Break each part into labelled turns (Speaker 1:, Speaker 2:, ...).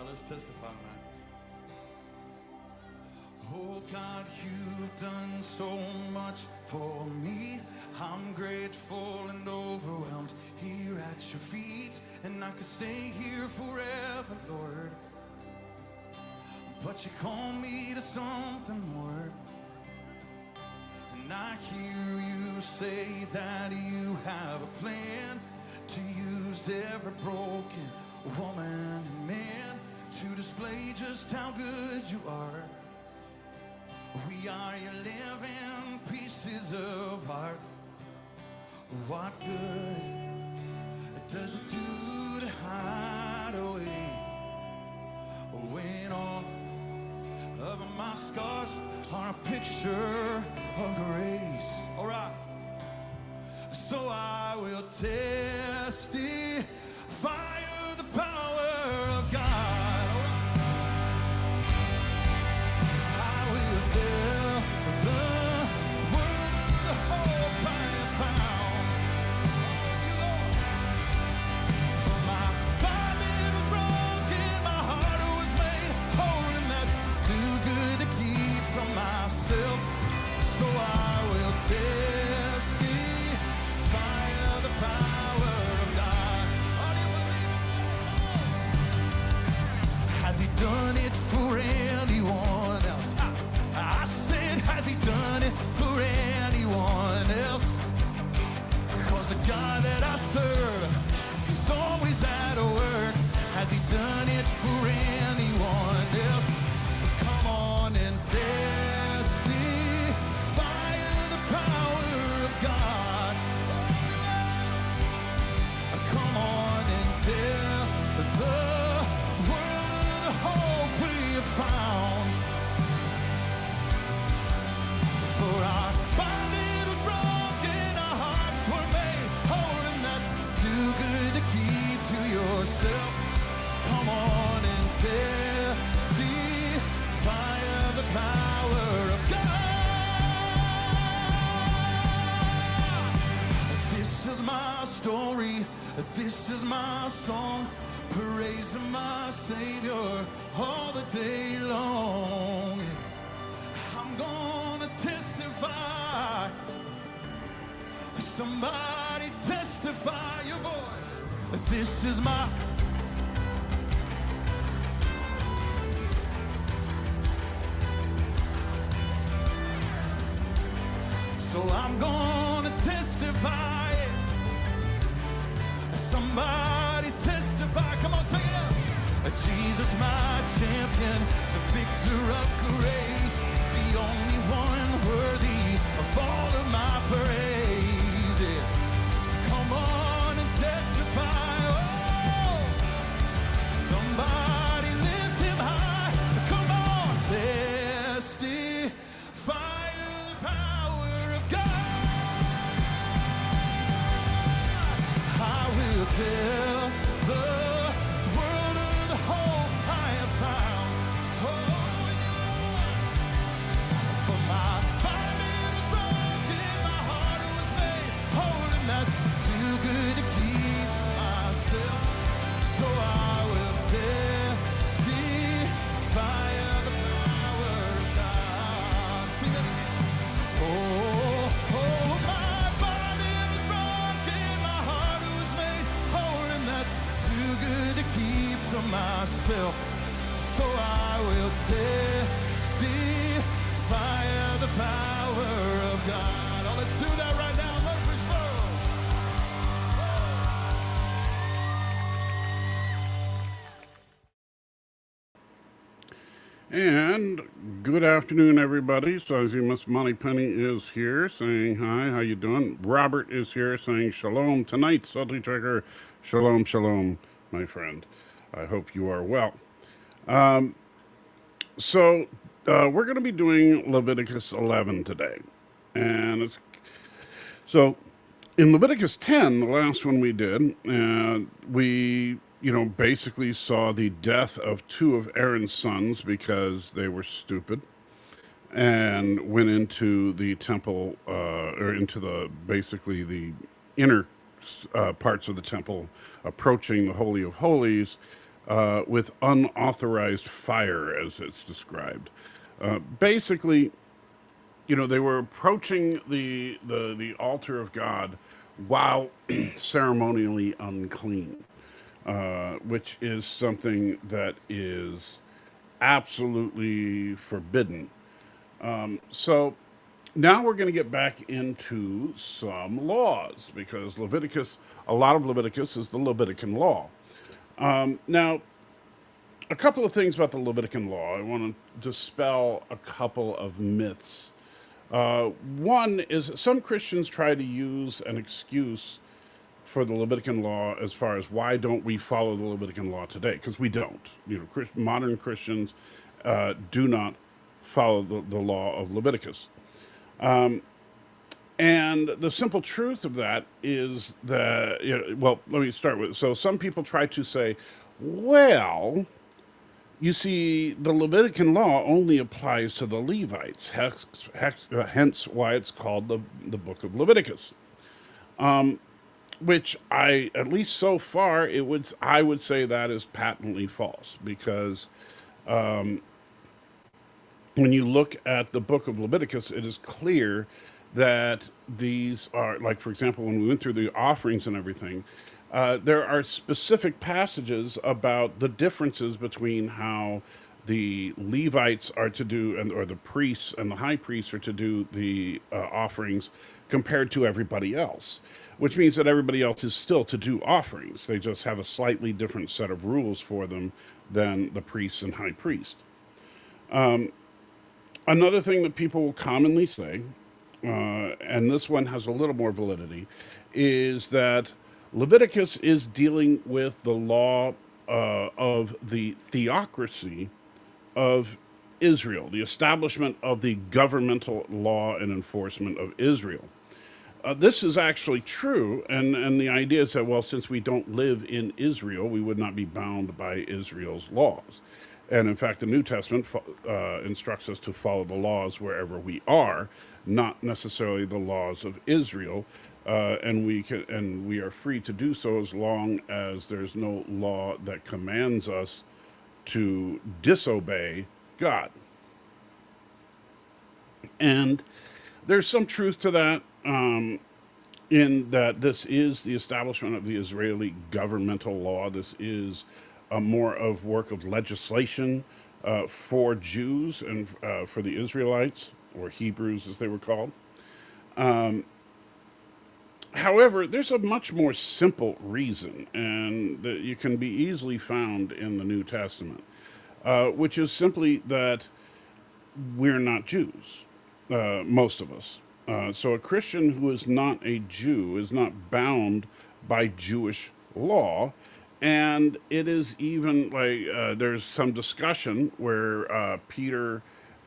Speaker 1: Let's testify tonight. Oh God, you've done so much for me. I'm grateful and overwhelmed here at your feet. And I could stay here forever, Lord. But you call me to something more. And I hear you say that you have a plan to use every broken woman and man to display just how good you are. We are your living pieces of art. What good does it do to hide away when all of my scars are a picture of grace? All right. So I will testify of the power of God. I will tell the word of the hope I have found. You, Lord. For my body was broken, my heart was made whole, and that's too good to keep to myself. So I will testify of the power of God. Oh, do you believe it? Has he done it for anyone else? I said, has he done it for anyone else? Because the God that I serve, he's always at work. Has he done it for anyone else? So come on and testify of the power of God. Come on and tell the world of the hope we have found. For our body was broken, our hearts were made whole, and that's too good to keep to yourself. Come on and testify of the power of God. This is my story, this is my song, praising my Savior all the day long. I'm gonna testify. Somebody testify your voice. This is my. So I'm gonna testify. Somebody testify. Come on, take it up. Jesus, my champion, the victor of grace, the only one worthy of all of my praise. Yeah. So come on and testify. Oh, somebody lift him high. Come on, testify the power of God. I will tell the world of the hope I have found. Oh, for my body was broken, my heart was made whole, and that's too good to keep to myself. So I will testify of the power of God. Sing it. Oh, my body was broken, my heart was made whole, and that's too good to keep to myself. So I will testify of the power of God. Oh, let's do that right now, Murfreesboro.
Speaker 2: And good afternoon, everybody. So as you Miss Moneypenny is here saying hi, how you doing? Robert is here saying shalom tonight, Salty Tracker. Shalom, shalom, my friend. I hope you are well. So we're going to be doing Leviticus 11 today. And so in Leviticus 10, the last one we did, we basically saw the death of two of Aaron's sons because they were stupid and went into the temple, or into basically the inner parts of the temple, approaching the Holy of Holies, with unauthorized fire, as it's described. Basically, they were approaching the altar of God while ceremonially unclean, which is something that is absolutely forbidden. So now we're going to get back into some laws because a lot of Leviticus is the Levitican law. Now, a couple of things about the Levitican law. I want to dispel a couple of myths. One is some Christians try to use an excuse for the Levitican law as far as why don't we follow the Levitican law today? Because we don't. Modern Christians do not follow the law of Leviticus. And the simple truth of that is that, well, let me start with, so some people try to say, well, you see, the Levitican law only applies to the Levites, hence why it's called the book of Leviticus. Which at least so far, I would say that is patently false because when you look at the book of Leviticus, it is clear that these are, like, for example, when we went through the offerings and everything, there are specific passages about the differences between how the Levites are to do, or the priests and the high priests are to do the offerings compared to everybody else, which means that everybody else is still to do offerings. They just have a slightly different set of rules for them than the priests and high priest. Another thing that people will commonly say, and this one has a little more validity, is that Leviticus is dealing with the law of the theocracy of Israel, the establishment of the governmental law and enforcement of Israel. This is actually true, and the idea is that, well, since we don't live in Israel, we would not be bound by Israel's laws. And in fact, the New Testament instructs us to follow the laws wherever we are, not necessarily the laws of Israel. And we are free to do so as long as there's no law that commands us to disobey God. And there's some truth to that, in that this is the establishment of the Israeli governmental law. This is more of work of legislation for Jews and for the Israelites, or Hebrews as they were called. However, there's a much more simple reason, and that you can be easily found in the New Testament, which is simply that we're not Jews, most of us. So a Christian who is not a Jew is not bound by Jewish law. And it is even like there's some discussion where Peter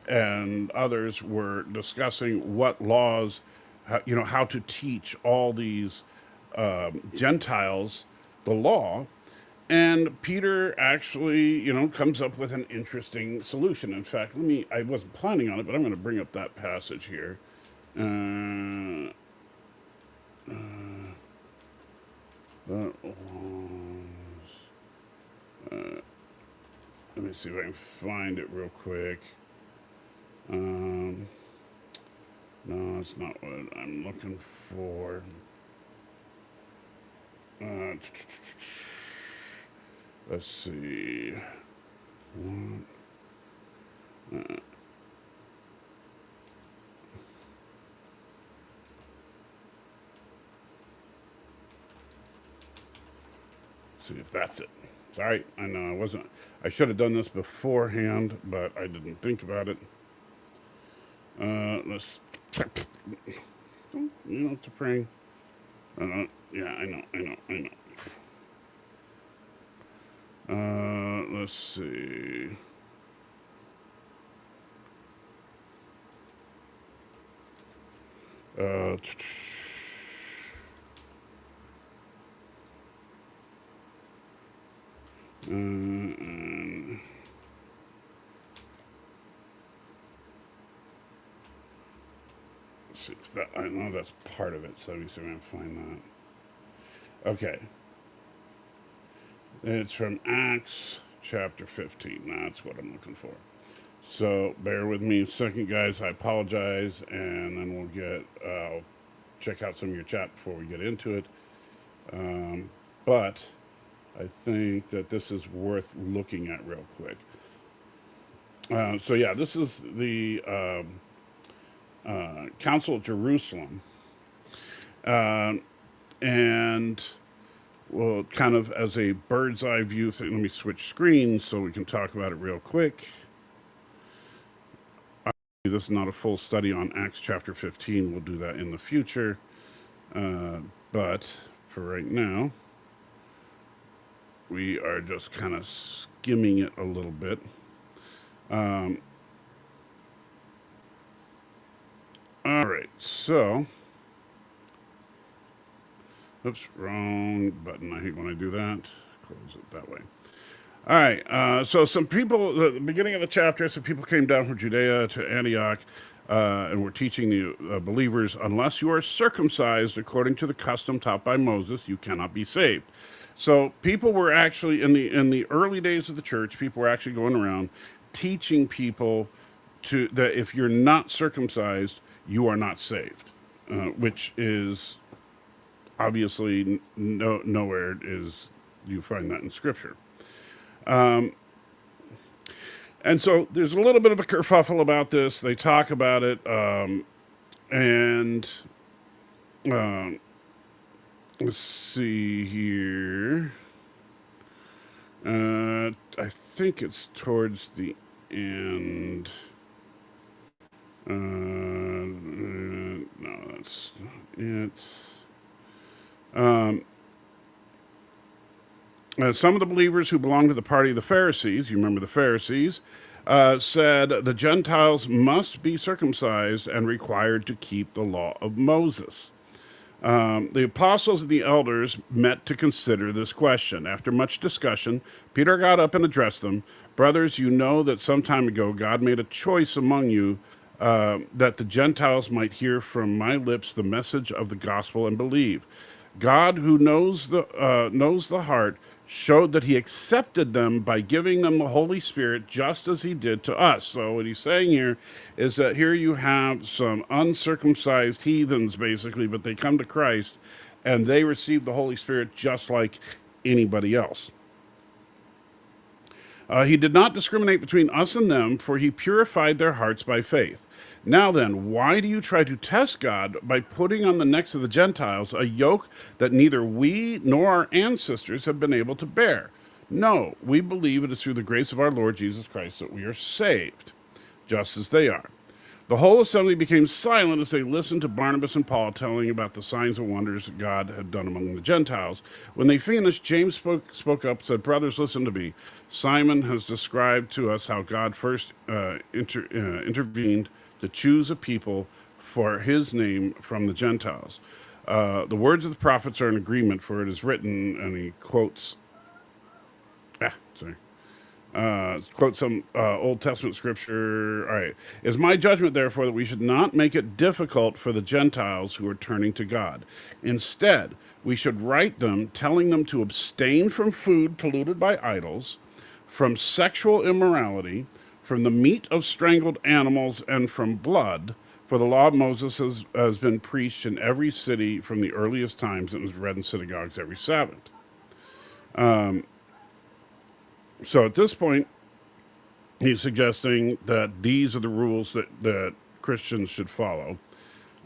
Speaker 2: and others were discussing what laws, how to teach all these Gentiles the law. And Peter actually, comes up with an interesting solution. In fact, I wasn't planning on it, but I'm going to bring up that passage here. That Let me see if I can find it real quick. No, it's not what I'm looking for. Let's see. See if that's it. Sorry, I know I should have done this beforehand, but I didn't think about it. Let's, to pray. Yeah, I know. Let's see. Uh, see, I know that's part of it, so let me see if I can find that. Okay. It's from Acts chapter 15. That's what I'm looking for. So bear with me a second, guys. I apologize, and then we'll check out some of your chat before we get into it. But I think that this is worth looking at real quick. So yeah, this is the Council of Jerusalem, and well, kind of as a bird's eye view thing. Let me switch screens so we can talk about it real quick. This is not a full study on Acts chapter 15. We'll do that in the future. But for right now, we are just kind of skimming it a little bit. All right, so, oops, wrong button. I hate when I do that. Close it that way. All right, so some people, the beginning of the chapter, some people came down from Judea to Antioch and were teaching the believers, unless you are circumcised according to the custom taught by Moses, you cannot be saved. So people were actually, in the early days of the church, people were actually going around teaching people that if you're not circumcised, you are not saved, which is obviously nowhere is you find that in Scripture. And so there's a little bit of a kerfuffle about this. They talk about it, and let's see here. I think it's towards the end. No, that's not it. Some of the believers who belonged to the party of the Pharisees, you remember the Pharisees, said the Gentiles must be circumcised and required to keep the law of Moses. The apostles and the elders met to consider this question. After much discussion, Peter got up and addressed them. Brothers, you know that some time ago God made a choice among you that the Gentiles might hear from my lips the message of the gospel and believe. God, who knows the heart, showed that he accepted them by giving them the Holy Spirit just as he did to us. So what he's saying here is that here you have some uncircumcised heathens, basically, but they come to Christ and they receive the Holy Spirit just like anybody else. He did not discriminate between us and them, for he purified their hearts by faith. Now then, why do you try to test God by putting on the necks of the Gentiles a yoke that neither we nor our ancestors have been able to bear? No, we believe it is through the grace of our Lord Jesus Christ that we are saved, just as they are. The whole assembly became silent as they listened to Barnabas and Paul telling about the signs and wonders that God had done among the Gentiles. When they finished, James spoke up and said, Brothers, listen to me. Simon has described to us how God first intervened to choose a people for his name from the Gentiles. The words of the prophets are in agreement, for it is written, and he quotes some Old Testament scripture. All right. It's my judgment, therefore, that we should not make it difficult for the Gentiles who are turning to God. Instead, we should write them, telling them to abstain from food polluted by idols, from sexual immorality, from the meat of strangled animals, and from blood. For the law of Moses has been preached in every city from the earliest times, and was read in synagogues every Sabbath. So at this point, he's suggesting that these are the rules that Christians should follow.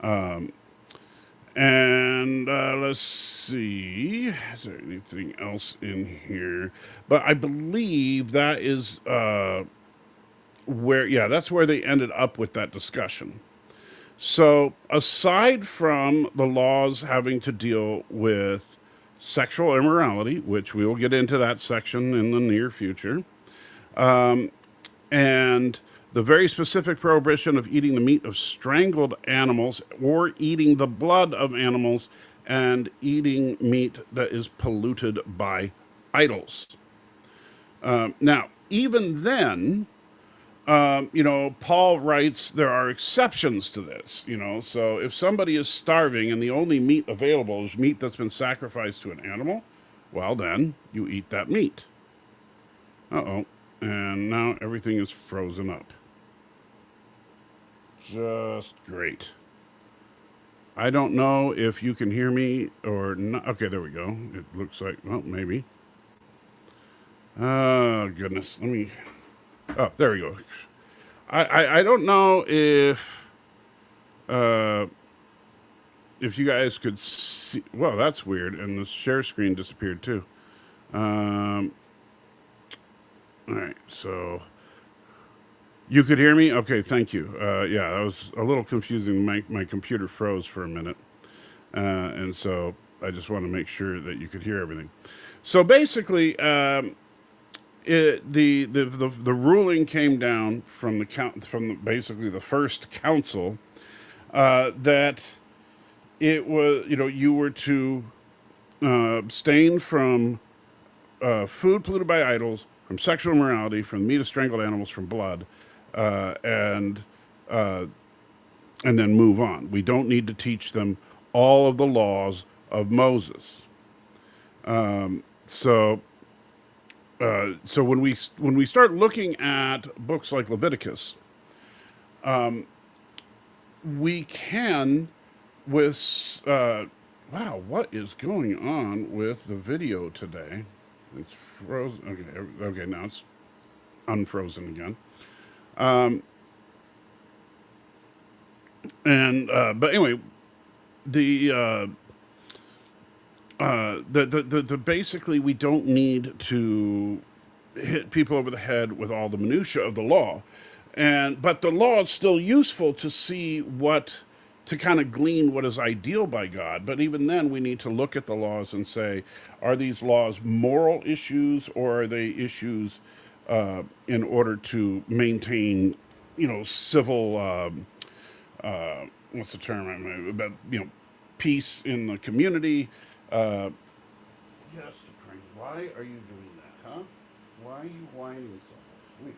Speaker 2: And let's see, is there anything else in here? But I believe that is that's where they ended up with that discussion. So aside from the laws having to deal with sexual immorality, which we will get into that section in the near future, and the very specific prohibition of eating the meat of strangled animals or eating the blood of animals and eating meat that is polluted by idols. Now, even then, Paul writes there are exceptions to this, so if somebody is starving and the only meat available is meat that's been sacrificed to an animal, well, then you eat that meat. Uh-oh. And now everything is frozen up. Just great. I don't know if you can hear me or not. Okay, there we go. It looks like, well, maybe. Oh, goodness. Let me. Oh, there we go. I don't know uh, if you guys could see. Well, that's weird. And the share screen disappeared too. Um, all right. So you could hear me? Okay, thank you. Yeah, that was a little confusing. My computer froze for a minute. And so I just want to make sure that you could hear everything. So basically, the ruling came down from basically the first council that it was, you were to abstain from food polluted by idols, from sexual immorality, from the meat of strangled animals, from blood, and then move on. We don't need to teach them all of the laws of Moses. So, so when we start looking at books like Leviticus, we can with wow, what is going on with the video today? It's frozen. Okay, okay, now it's unfrozen again. And but anyway, the basically we don't need to hit people over the head with all the minutia of the law, and but the law is still useful to see what to kind of glean what is ideal by God. But even then, we need to look at the laws and say, are these laws moral issues or are they issues in order to maintain, civil what's the term? About peace in the community. Uh, yes, Frank. Why are you doing that, huh? Why are you whining so much?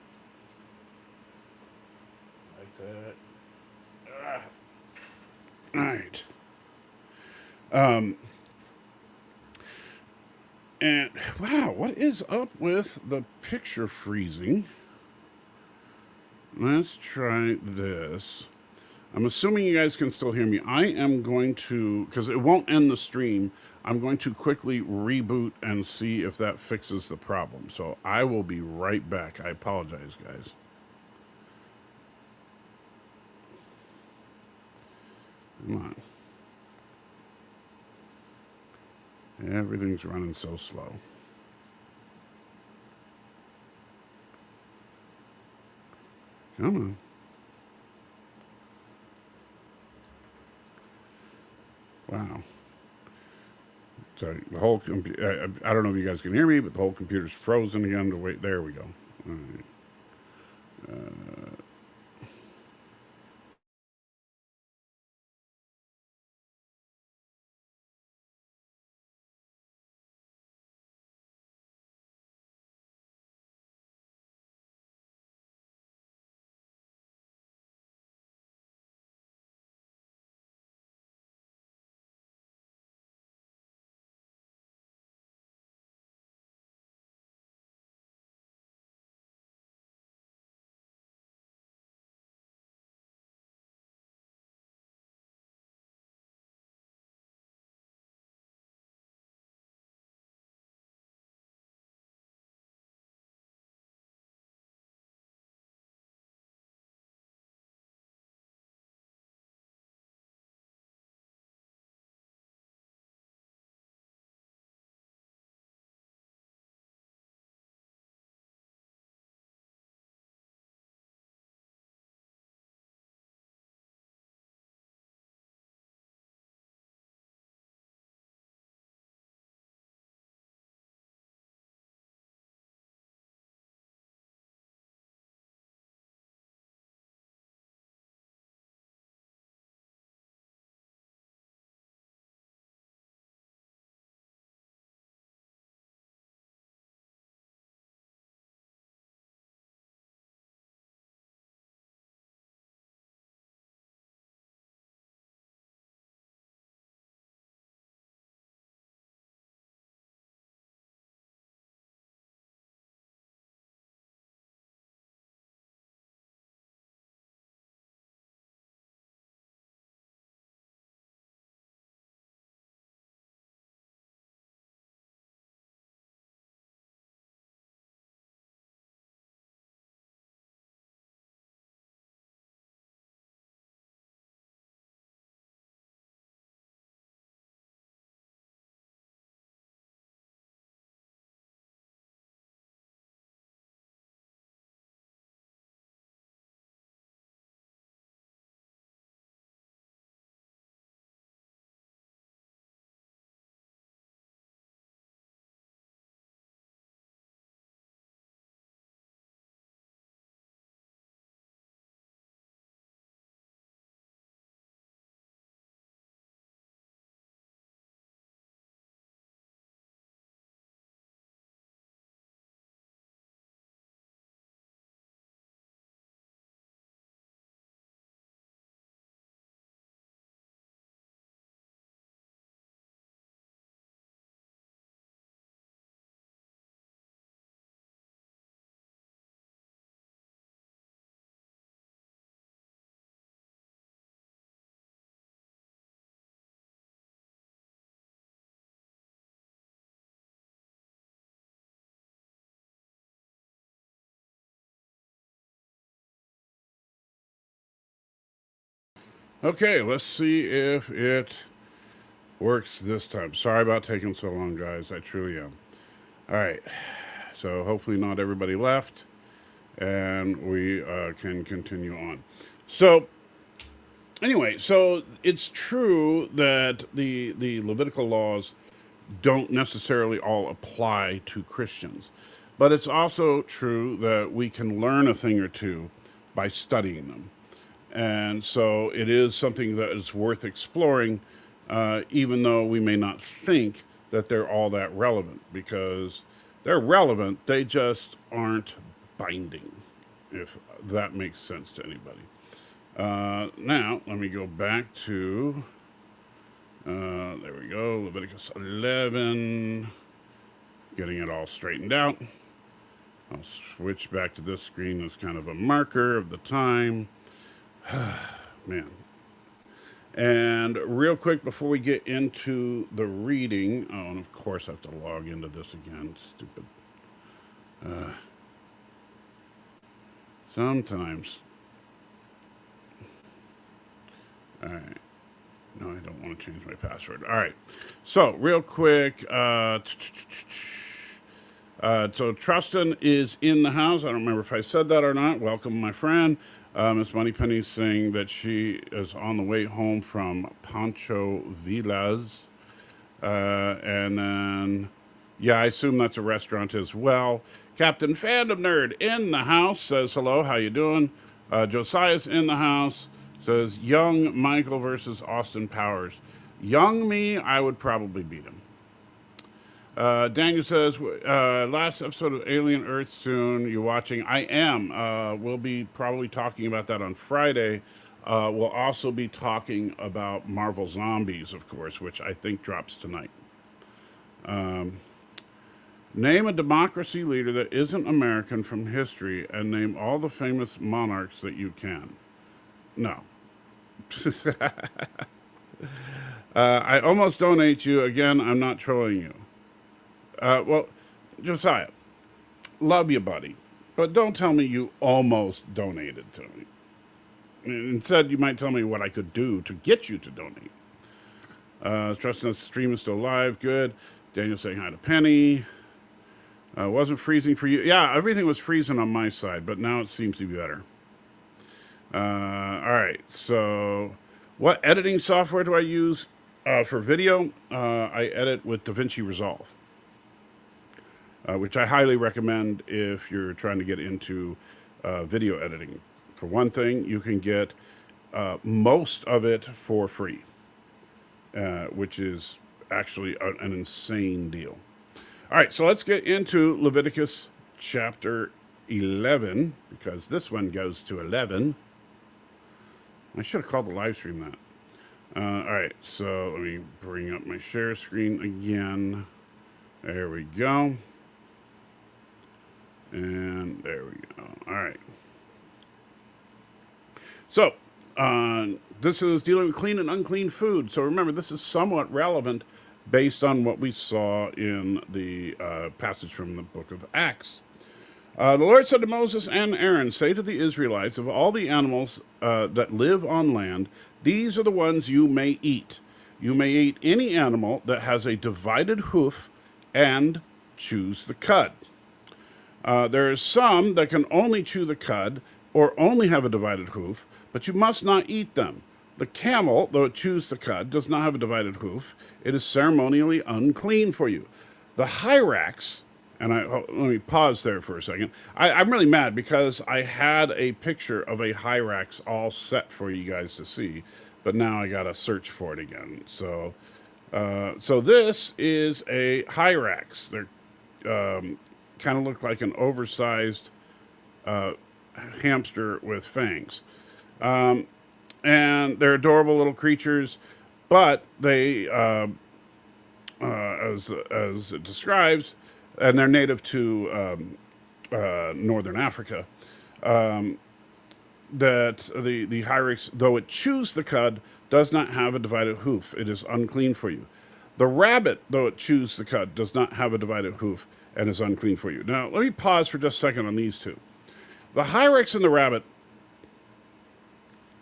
Speaker 2: That's it. Ah. All right. And wow, what is up with the picture freezing? Let's try this. I'm assuming you guys can still hear me. I am going to, because it won't end the stream, I'm going to quickly reboot and see if that fixes the problem. So I will be right back. I apologize, guys. Come on. Everything's running so slow. Come on. Wow. Sorry, the whole computer. I don't know if you guys can hear me, but the whole computer's frozen again. To wait, there we go. All right. Okay, let's see if it works this time. Sorry about taking so long, guys. I truly am. All right. So hopefully not everybody left, and we can continue on. So anyway, so it's true that the Levitical laws don't necessarily all apply to Christians, but it's also true that we can learn a thing or two by studying them. And so it is something that is worth exploring, even though we may not think that they're all that relevant, because they're relevant, they just aren't binding, if that makes sense to anybody. Now, let me go back to, there we go, Leviticus 11, getting it all straightened out. I'll switch back to this screen as kind of a marker of the time. Man. And real quick before we get into the reading, oh, and of course I have to log into this again, stupid. Sometimes. All right. No, I don't want to change my password. All right. So real quick, so Trustin is in the house. I don't remember if I said that or not. Welcome, my friend. Miss Moneypenny's saying that she is on the way home from Pancho Villas. And then, yeah, I assume that's a restaurant as well. Captain Fandom Nerd in the house says hello. How you doing? Josiah's in the house. Says young Michael versus Austin Powers. Young me, I would probably beat him. Daniel says, last episode of Alien Earth soon. You watching? I am. We'll be probably talking about that on Friday. We'll also be talking about Marvel Zombies, of course, which I think drops tonight. Name a democracy leader that isn't American from history and name all the famous monarchs that you can. No. I almost donate you. Again, I'm not trolling you. Well, Josiah, love you, buddy. But don't tell me you almost donated to me. Instead, you might tell me what I could do to get you to donate. Trusting the stream is still live. Good. Daniel saying hi to Penny. Wasn't freezing for you. Yeah, everything was freezing on my side, but now it seems to be better. All right. So what editing software do I use for video? I edit with DaVinci Resolve. Which I highly recommend if you're trying to get into video editing. For one thing, you can get most of it for free, which is actually an insane deal. All right, so let's get into Leviticus chapter 11, because this one goes to 11. I should have called the live stream that. All right, so let me bring up my share screen again. There we go. And there we go. All right. So, this is dealing with clean and unclean food. So remember, this is somewhat relevant based on what we saw in the passage from the book of Acts. The Lord said to Moses and Aaron, say to the Israelites, of all the animals that live on land, these are the ones you may eat. You may eat any animal that has a divided hoof and choose the cud. There are some that can only chew the cud or only have a divided hoof, but you must not eat them. The camel, though it chews the cud, does not have a divided hoof. It is ceremonially unclean for you. The hyrax, and let me pause there for a second. I'm really mad because I had a picture of a hyrax all set for you guys to see, but now I got to search for it again. So this is a hyrax. They're kind of look like an oversized hamster with fangs. And they're adorable little creatures, but they, as it describes, and they're native to northern Africa, that the hyrax, though it chews the cud, does not have a divided hoof. It is unclean for you. The rabbit, though it chews the cud, does not have a divided hoof and is unclean for you. Now, let me pause for just a second on these two. The hyrax and the rabbit,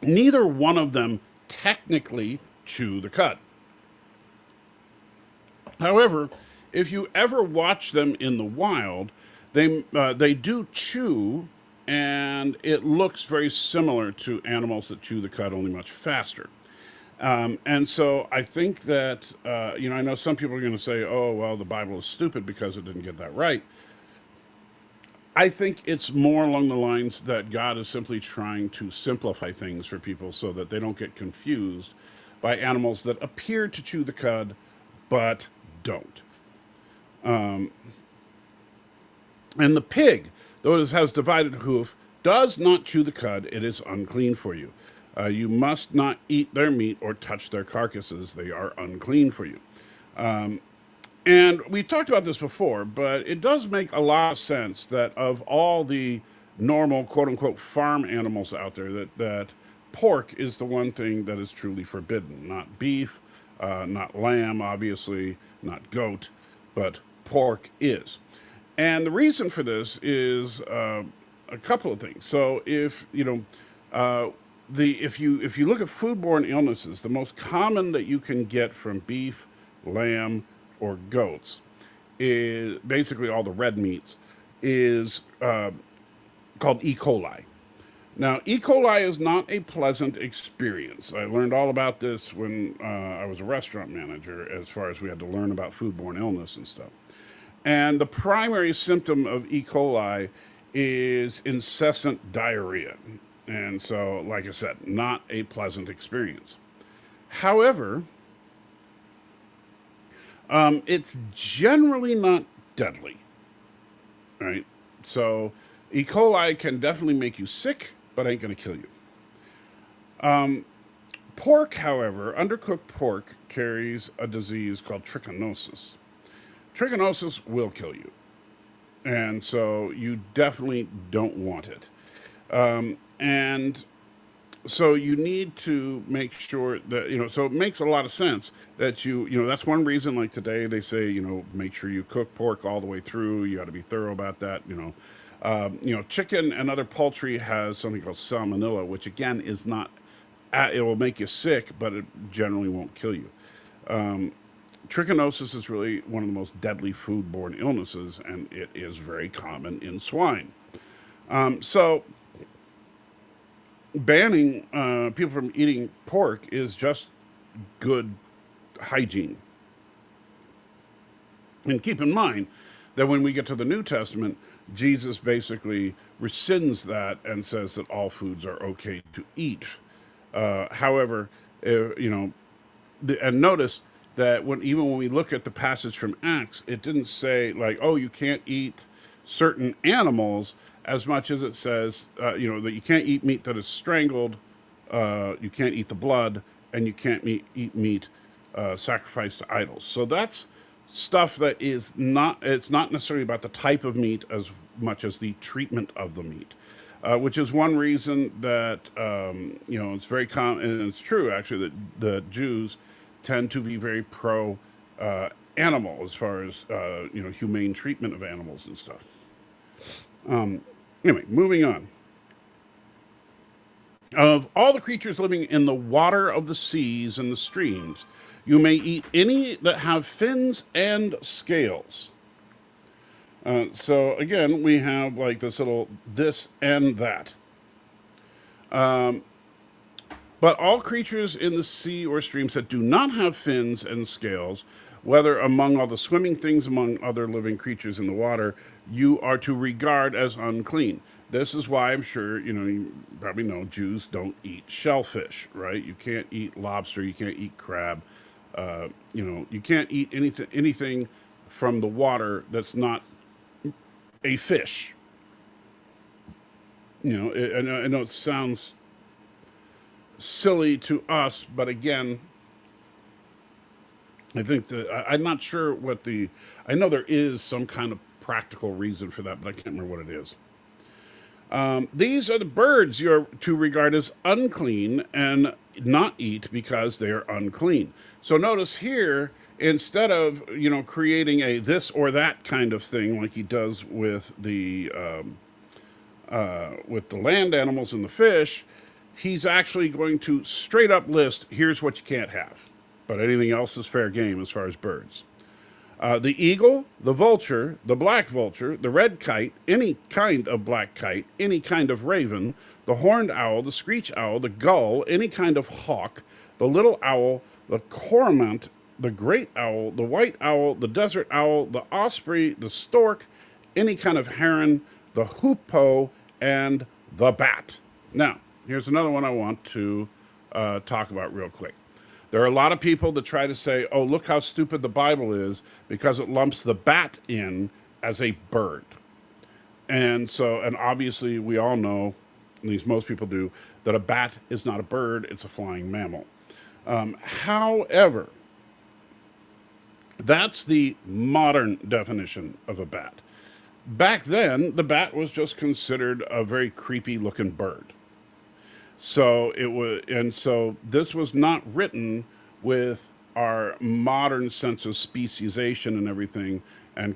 Speaker 2: neither one of them technically chew the cud. However, if you ever watch them in the wild, they do chew, and it looks very similar to animals that chew the cud, only much faster. And so I think that I know some people are going to say, "Oh, well, the Bible is stupid because it didn't get that right." I think it's more along the lines that God is simply trying to simplify things for people so that they don't get confused by animals that appear to chew the cud but don't. And the pig, though it has divided hoof, does not chew the cud. It is unclean for you. You must not eat their meat or touch their carcasses. They are unclean for you. And we talked about this before, but it does make a lot of sense that of all the normal, quote unquote, farm animals out there, that pork is the one thing that is truly forbidden. Not beef, not lamb, obviously, not goat, but pork is. And the reason for this is a couple of things. So if if you look at foodborne illnesses, the most common that you can get from beef, lamb, or goats is basically all the red meats is called E. coli. Now, E. coli is not a pleasant experience. I learned all about this when I was a restaurant manager, as far as we had to learn about foodborne illness and stuff. And the primary symptom of E. coli is incessant diarrhea. And so, like I said, not a pleasant experience. However, it's generally not deadly, right? So E. coli can definitely make you sick, but ain't going to kill you. Pork, however, undercooked pork carries a disease called trichinosis. Trichinosis will kill you, and so you definitely don't want it. And so you need to make sure that, so it makes a lot of sense that that's one reason, like today, they say, make sure you cook pork all the way through. You got to be thorough about that. Chicken and other poultry has something called salmonella, which again is not, it will make you sick, but it generally won't kill you. Trichinosis is really one of the most deadly foodborne illnesses, and it is very common in swine. So banning people from eating pork is just good hygiene. And keep in mind that when we get to the New Testament, Jesus basically rescinds that and says that all foods are okay to eat. However, and notice that even when we look at the passage from Acts, it didn't say like, oh, you can't eat certain animals, as much as it says, that you can't eat meat that is strangled, you can't eat the blood, and you can't eat meat sacrificed to idols. So that's stuff that it's not necessarily about the type of meat as much as the treatment of the meat, which is one reason that, it's very common, and it's true, actually, that the Jews tend to be very pro animal as far as, humane treatment of animals and stuff. Anyway, moving on. Of all the creatures living in the water of the seas and the streams, you may eat any that have fins and scales. So again, we have like this little this and that. But all creatures in the sea or streams that do not have fins and scales, whether among all the swimming things, among other living creatures in the water, you are to regard as unclean. This is why I'm sure, you probably know Jews don't eat shellfish, right? You can't eat lobster, you can't eat crab, you can't eat anything from the water that's not a fish. I know it sounds silly to us, but again, I think that I'm not sure I know there is some kind of practical reason for that, but I can't remember what it is. These are the birds you are to regard as unclean and not eat because they are unclean. So notice here, instead of, creating a this or that kind of thing like he does with the land animals and the fish, he's actually going to straight up list, here's what you can't have. But anything else is fair game as far as birds. The eagle, the vulture, the black vulture, the red kite, any kind of black kite, any kind of raven, the horned owl, the screech owl, the gull, any kind of hawk, the little owl, the cormorant, the great owl, the white owl, the desert owl, the osprey, the stork, any kind of heron, the hoopoe, and the bat. Now, here's another one I want to talk about real quick. There are a lot of people that try to say, oh, look how stupid the Bible is because it lumps the bat in as a bird. And obviously we all know, at least most people do, that a bat is not a bird, it's a flying mammal. However, that's the modern definition of a bat. Back then, the bat was just considered a very creepy looking bird. So this was not written with our modern sense of speciesation and everything and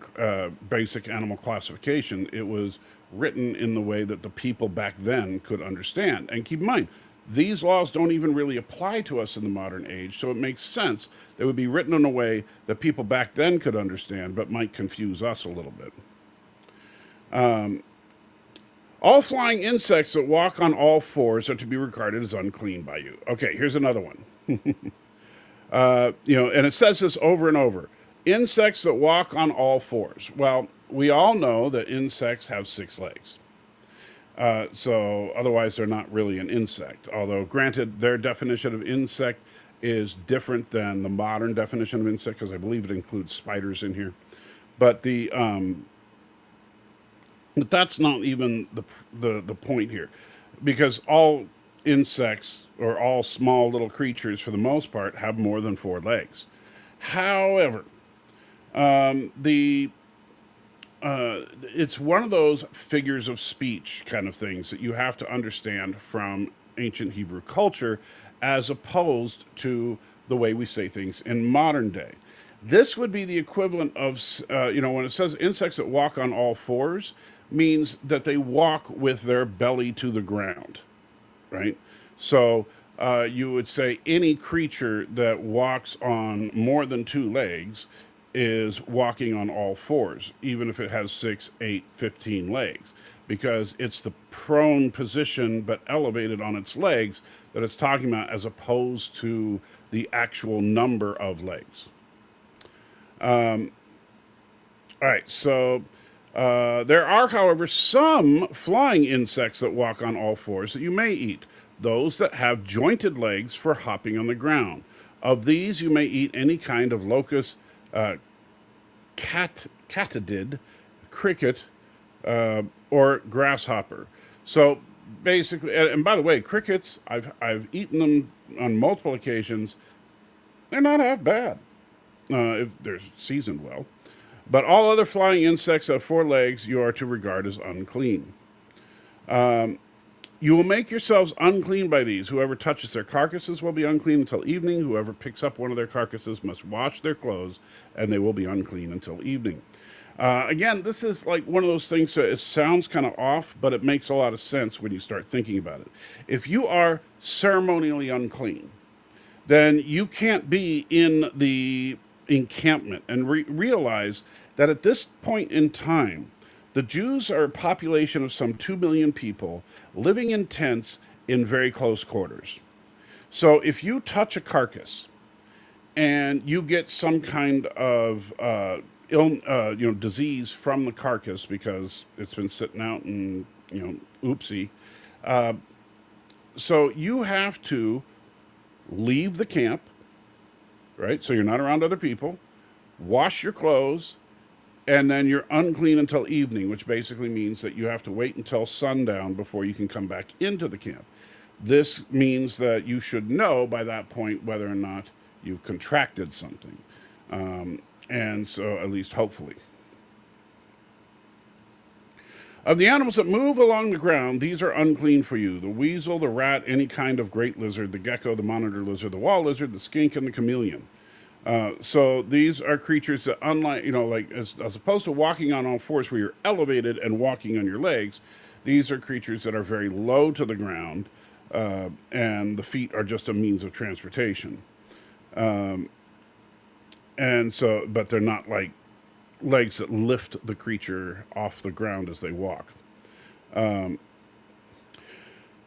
Speaker 2: basic animal classification. It was written in the way that the people back then could understand. And keep in mind, these laws don't even really apply to us in the modern age, so it makes sense they would be written in a way that people back then could understand, but might confuse us a little bit. All flying insects that walk on all fours are to be regarded as unclean by you. Okay, here's another one. And it says this over and over. Insects that walk on all fours. Well, we all know that insects have 6 legs. So otherwise they're not really an insect. Although, granted, their definition of insect is different than the modern definition of insect, because I believe it includes spiders in here. But but that's not even the point here, because all insects or all small little creatures, for the most part, have more than 4 legs. However, it's one of those figures of speech kind of things that you have to understand from ancient Hebrew culture, as opposed to the way we say things in modern day. This would be the equivalent of, when it says insects that walk on all fours, means that they walk with their belly to the ground, right? So you would say any creature that walks on more than 2 legs is walking on all fours, even if it has 6, 8, 15 legs, because it's the prone position but elevated on its legs that it's talking about, as opposed to the actual number of legs. All right, so there are, however, some flying insects that walk on all fours that you may eat, those that have jointed legs for hopping on the ground. Of these, you may eat any kind of locust, katydid, cricket, or grasshopper. So basically, and by the way, crickets, I've eaten them on multiple occasions. They're not half bad if they're seasoned well. But all other flying insects of 4 legs you are to regard as unclean. You will make yourselves unclean by these. Whoever touches their carcasses will be unclean until evening. Whoever picks up one of their carcasses must wash their clothes, and they will be unclean until evening. Again, this is like one of those things that it sounds kind of off, but it makes a lot of sense when you start thinking about it. If you are ceremonially unclean, then you can't be in the encampment. And realize that at this point in time, the Jews are a population of some 2 million people living in tents in very close quarters. So if you touch a carcass and you get some kind of disease from the carcass because it's been sitting out and, oopsie. So you have to leave the camp, right? So you're not around other people, wash your clothes, and then you're unclean until evening, which basically means that you have to wait until sundown before you can come back into the camp. This means that you should know by that point whether or not you've contracted something. And so, at least hopefully. Of the animals that move along the ground, these are unclean for you. The weasel, the rat, any kind of great lizard, the gecko, the monitor lizard, the wall lizard, the skink, and the chameleon. So these are creatures that, unlike, as opposed to walking on all fours where you're elevated and walking on your legs, these are creatures that are very low to the ground. and the feet are just a means of transportation. And so, but they're not like legs that lift the creature off the ground as they walk.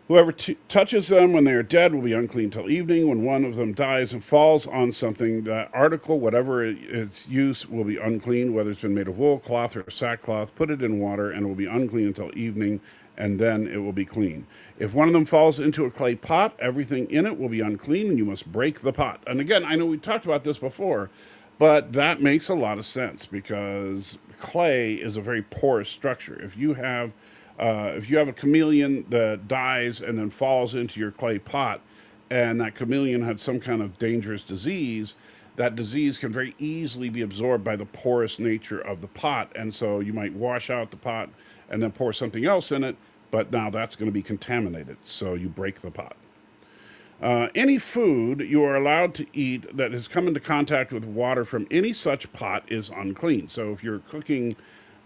Speaker 2: Whoever touches them when they are dead will be unclean till evening. When one of them dies and falls on something, that article, whatever its use, will be unclean, whether it's been made of wool, cloth, or sackcloth. Put it in water, and it will be unclean until evening, and then it will be clean. If one of them falls into a clay pot, everything in it will be unclean, and you must break the pot. And again, I know we talked about this before, but that makes a lot of sense because clay is a very porous structure. If you have a chameleon that dies and then falls into your clay pot, and that chameleon had some kind of dangerous disease, that disease can very easily be absorbed by the porous nature of the pot. And so you might wash out the pot and then pour something else in it, but now that's going to be contaminated. So you break the pot. Any food you are allowed to eat that has come into contact with water from any such pot is unclean. So if you're cooking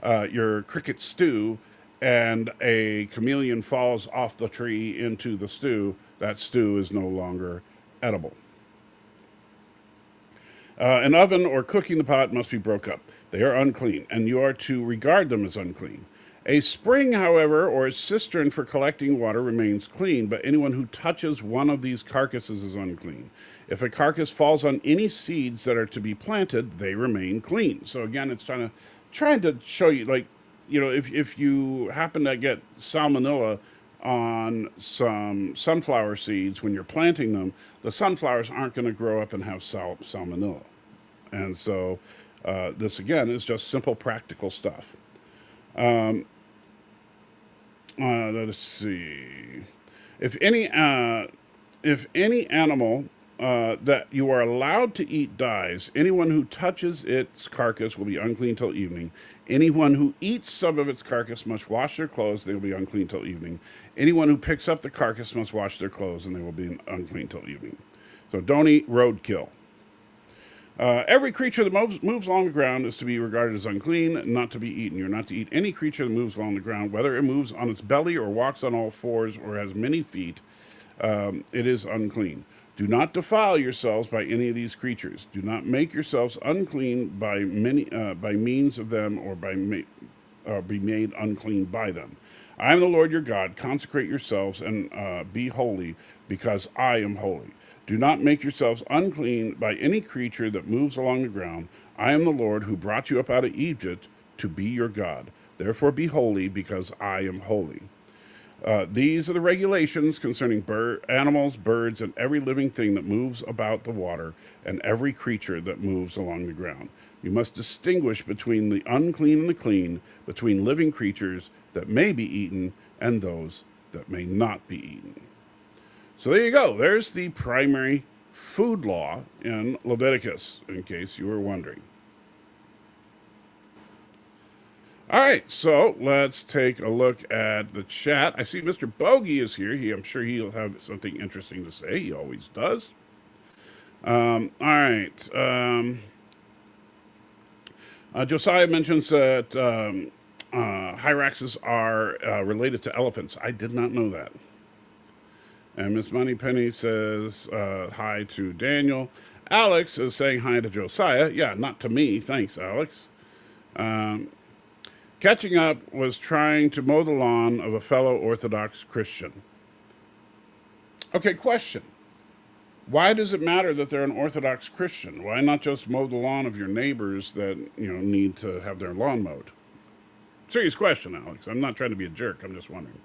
Speaker 2: your cricket stew and a chameleon falls off the tree into the stew, that stew is no longer edible. An oven or cooking the pot must be broke up. They are unclean, and you are to regard them as unclean. A spring, however, or a cistern for collecting water remains clean, but anyone who touches one of these carcasses is unclean. If a carcass falls on any seeds that are to be planted, they remain clean. So again, it's trying to show you, like, if you happen to get salmonella on some sunflower seeds when you're planting them, the sunflowers aren't going to grow up and have salmonella. And so this, again, is just simple practical stuff. Let's see. If any animal that you are allowed to eat dies, anyone who touches its carcass will be unclean till evening. Anyone who eats some of its carcass must wash their clothes; they will be unclean till evening. Anyone who picks up the carcass must wash their clothes, and they will be unclean till evening. So don't eat roadkill. Every creature that moves along the ground is to be regarded as unclean, not to be eaten. You're not to eat any creature that moves along the ground, whether it moves on its belly or walks on all fours or has many feet. It is unclean. Do not defile yourselves by any of these creatures. Do not make yourselves unclean by means of them, or be made unclean by them. I am the Lord your God. Consecrate yourselves and be holy, because I am holy. Do not make yourselves unclean by any creature that moves along the ground. I am the Lord who brought you up out of Egypt to be your God. Therefore be holy, because I am holy. These are the regulations concerning animals, birds, and every living thing that moves about the water, and every creature that moves along the ground. You must distinguish between the unclean and the clean, between living creatures that may be eaten and those that may not be eaten. So there you go. There's the primary food law in Leviticus, in case you were wondering. All right, so let's take a look at the chat. I see Mr. Bogey is here. I'm sure he'll have something interesting to say. He always does. All right. Josiah mentions that hyraxes are related to elephants. I did not know that. And Miss Moneypenny says hi to Daniel. Alex is saying hi to Josiah. Yeah, not to me. Thanks, Alex. Catching up was trying to mow the lawn of a fellow Orthodox Christian. Okay, question. Why does it matter that they're an Orthodox Christian? Why not just mow the lawn of your neighbors that, need to have their lawn mowed? Serious question, Alex. I'm not trying to be a jerk. I'm just wondering.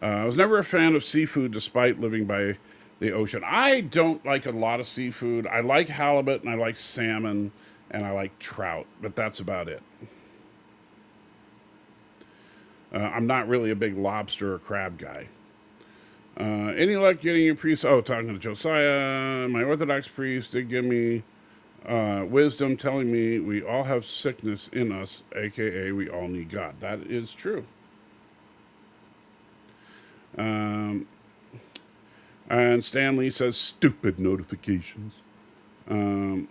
Speaker 2: I was never a fan of seafood despite living by the ocean. I don't like a lot of seafood. I like halibut and I like salmon and I like trout, but that's about it. I'm not really a big lobster or crab guy. Any luck getting your priest? Oh, talking to Josiah. My Orthodox priest did give me wisdom, telling me we all have sickness in us, a.k.a. we all need God. That is true. And Stanley says, stupid notifications. And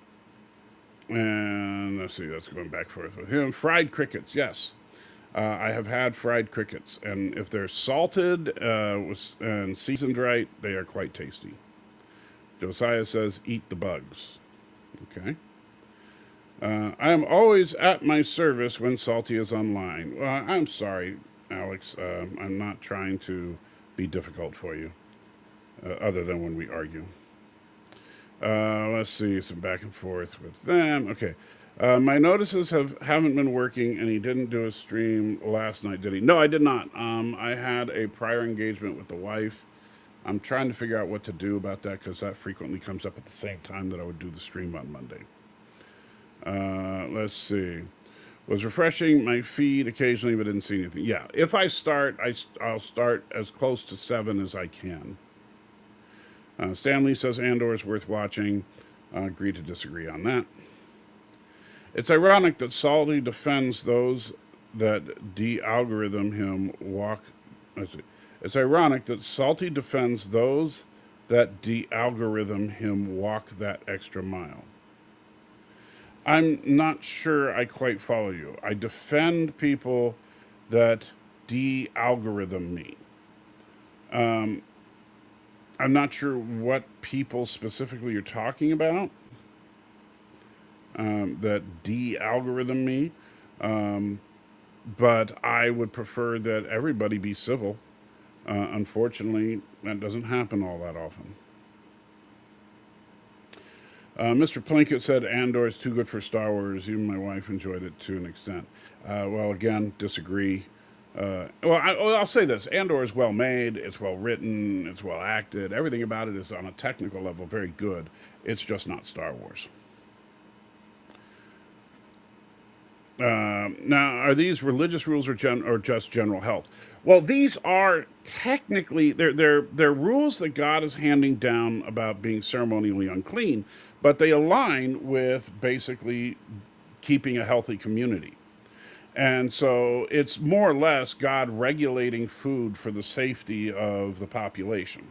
Speaker 2: let's see, that's going back and forth with him. Fried crickets, yes. I have had fried crickets, and if they're salted and seasoned right, they are quite tasty. Josiah says, eat the bugs. Okay. I am always at my service when Salty is online. Well, I'm sorry, Alex. I'm not trying to be difficult for you, other than when we argue. Let's see, some back and forth with them. Okay. My notices haven't been working, and he didn't do a stream last night, did he? No, I did not. I had a prior engagement with the wife. I'm trying to figure out what to do about that because that frequently comes up at the same time that I would do the stream on Monday. Let's see. Was refreshing my feed occasionally, but didn't see anything. Yeah, if I start, I'll start as close to 7 as I can. Stanley says Andor is worth watching. Agree to disagree on that. It's ironic that Salty defends those that de-algorithm him walk. It's ironic that Salty defends those that de-algorithm him walk that extra mile. I'm not sure I quite follow you. I defend people that de-algorithm me. I'm not sure what people specifically you're talking about that de-algorithm me. But I would prefer that everybody be civil. Unfortunately, that doesn't happen all that often. Mr. Plinkett said Andor is too good for Star Wars. Even my wife enjoyed it to an extent. Well, again, disagree. I'll say this. Andor is well made. It's well written. It's well acted. Everything about it is on a technical level very good. It's just not Star Wars. Now, are these religious rules or just general health? Well, these are technically they're rules that God is handing down about being ceremonially unclean, but they align with basically keeping a healthy community. And so it's more or less God regulating food for the safety of the population,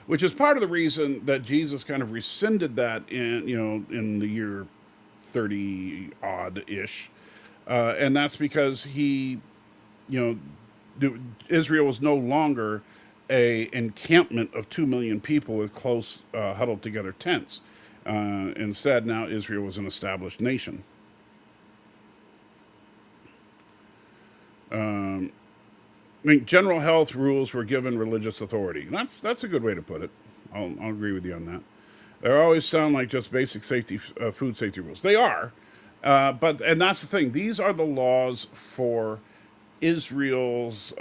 Speaker 2: which is part of the reason that Jesus kind of rescinded that in the year 30 odd ish. And that's because Israel was no longer a encampment of 2 million people with close huddled together tents. Instead, now Israel was an established nation. I mean, general health rules were given religious authority. That's a good way to put it. I'll agree with you on that. They always sound like just basic safety, food safety rules. They are, but that's the thing. These are the laws for Israel's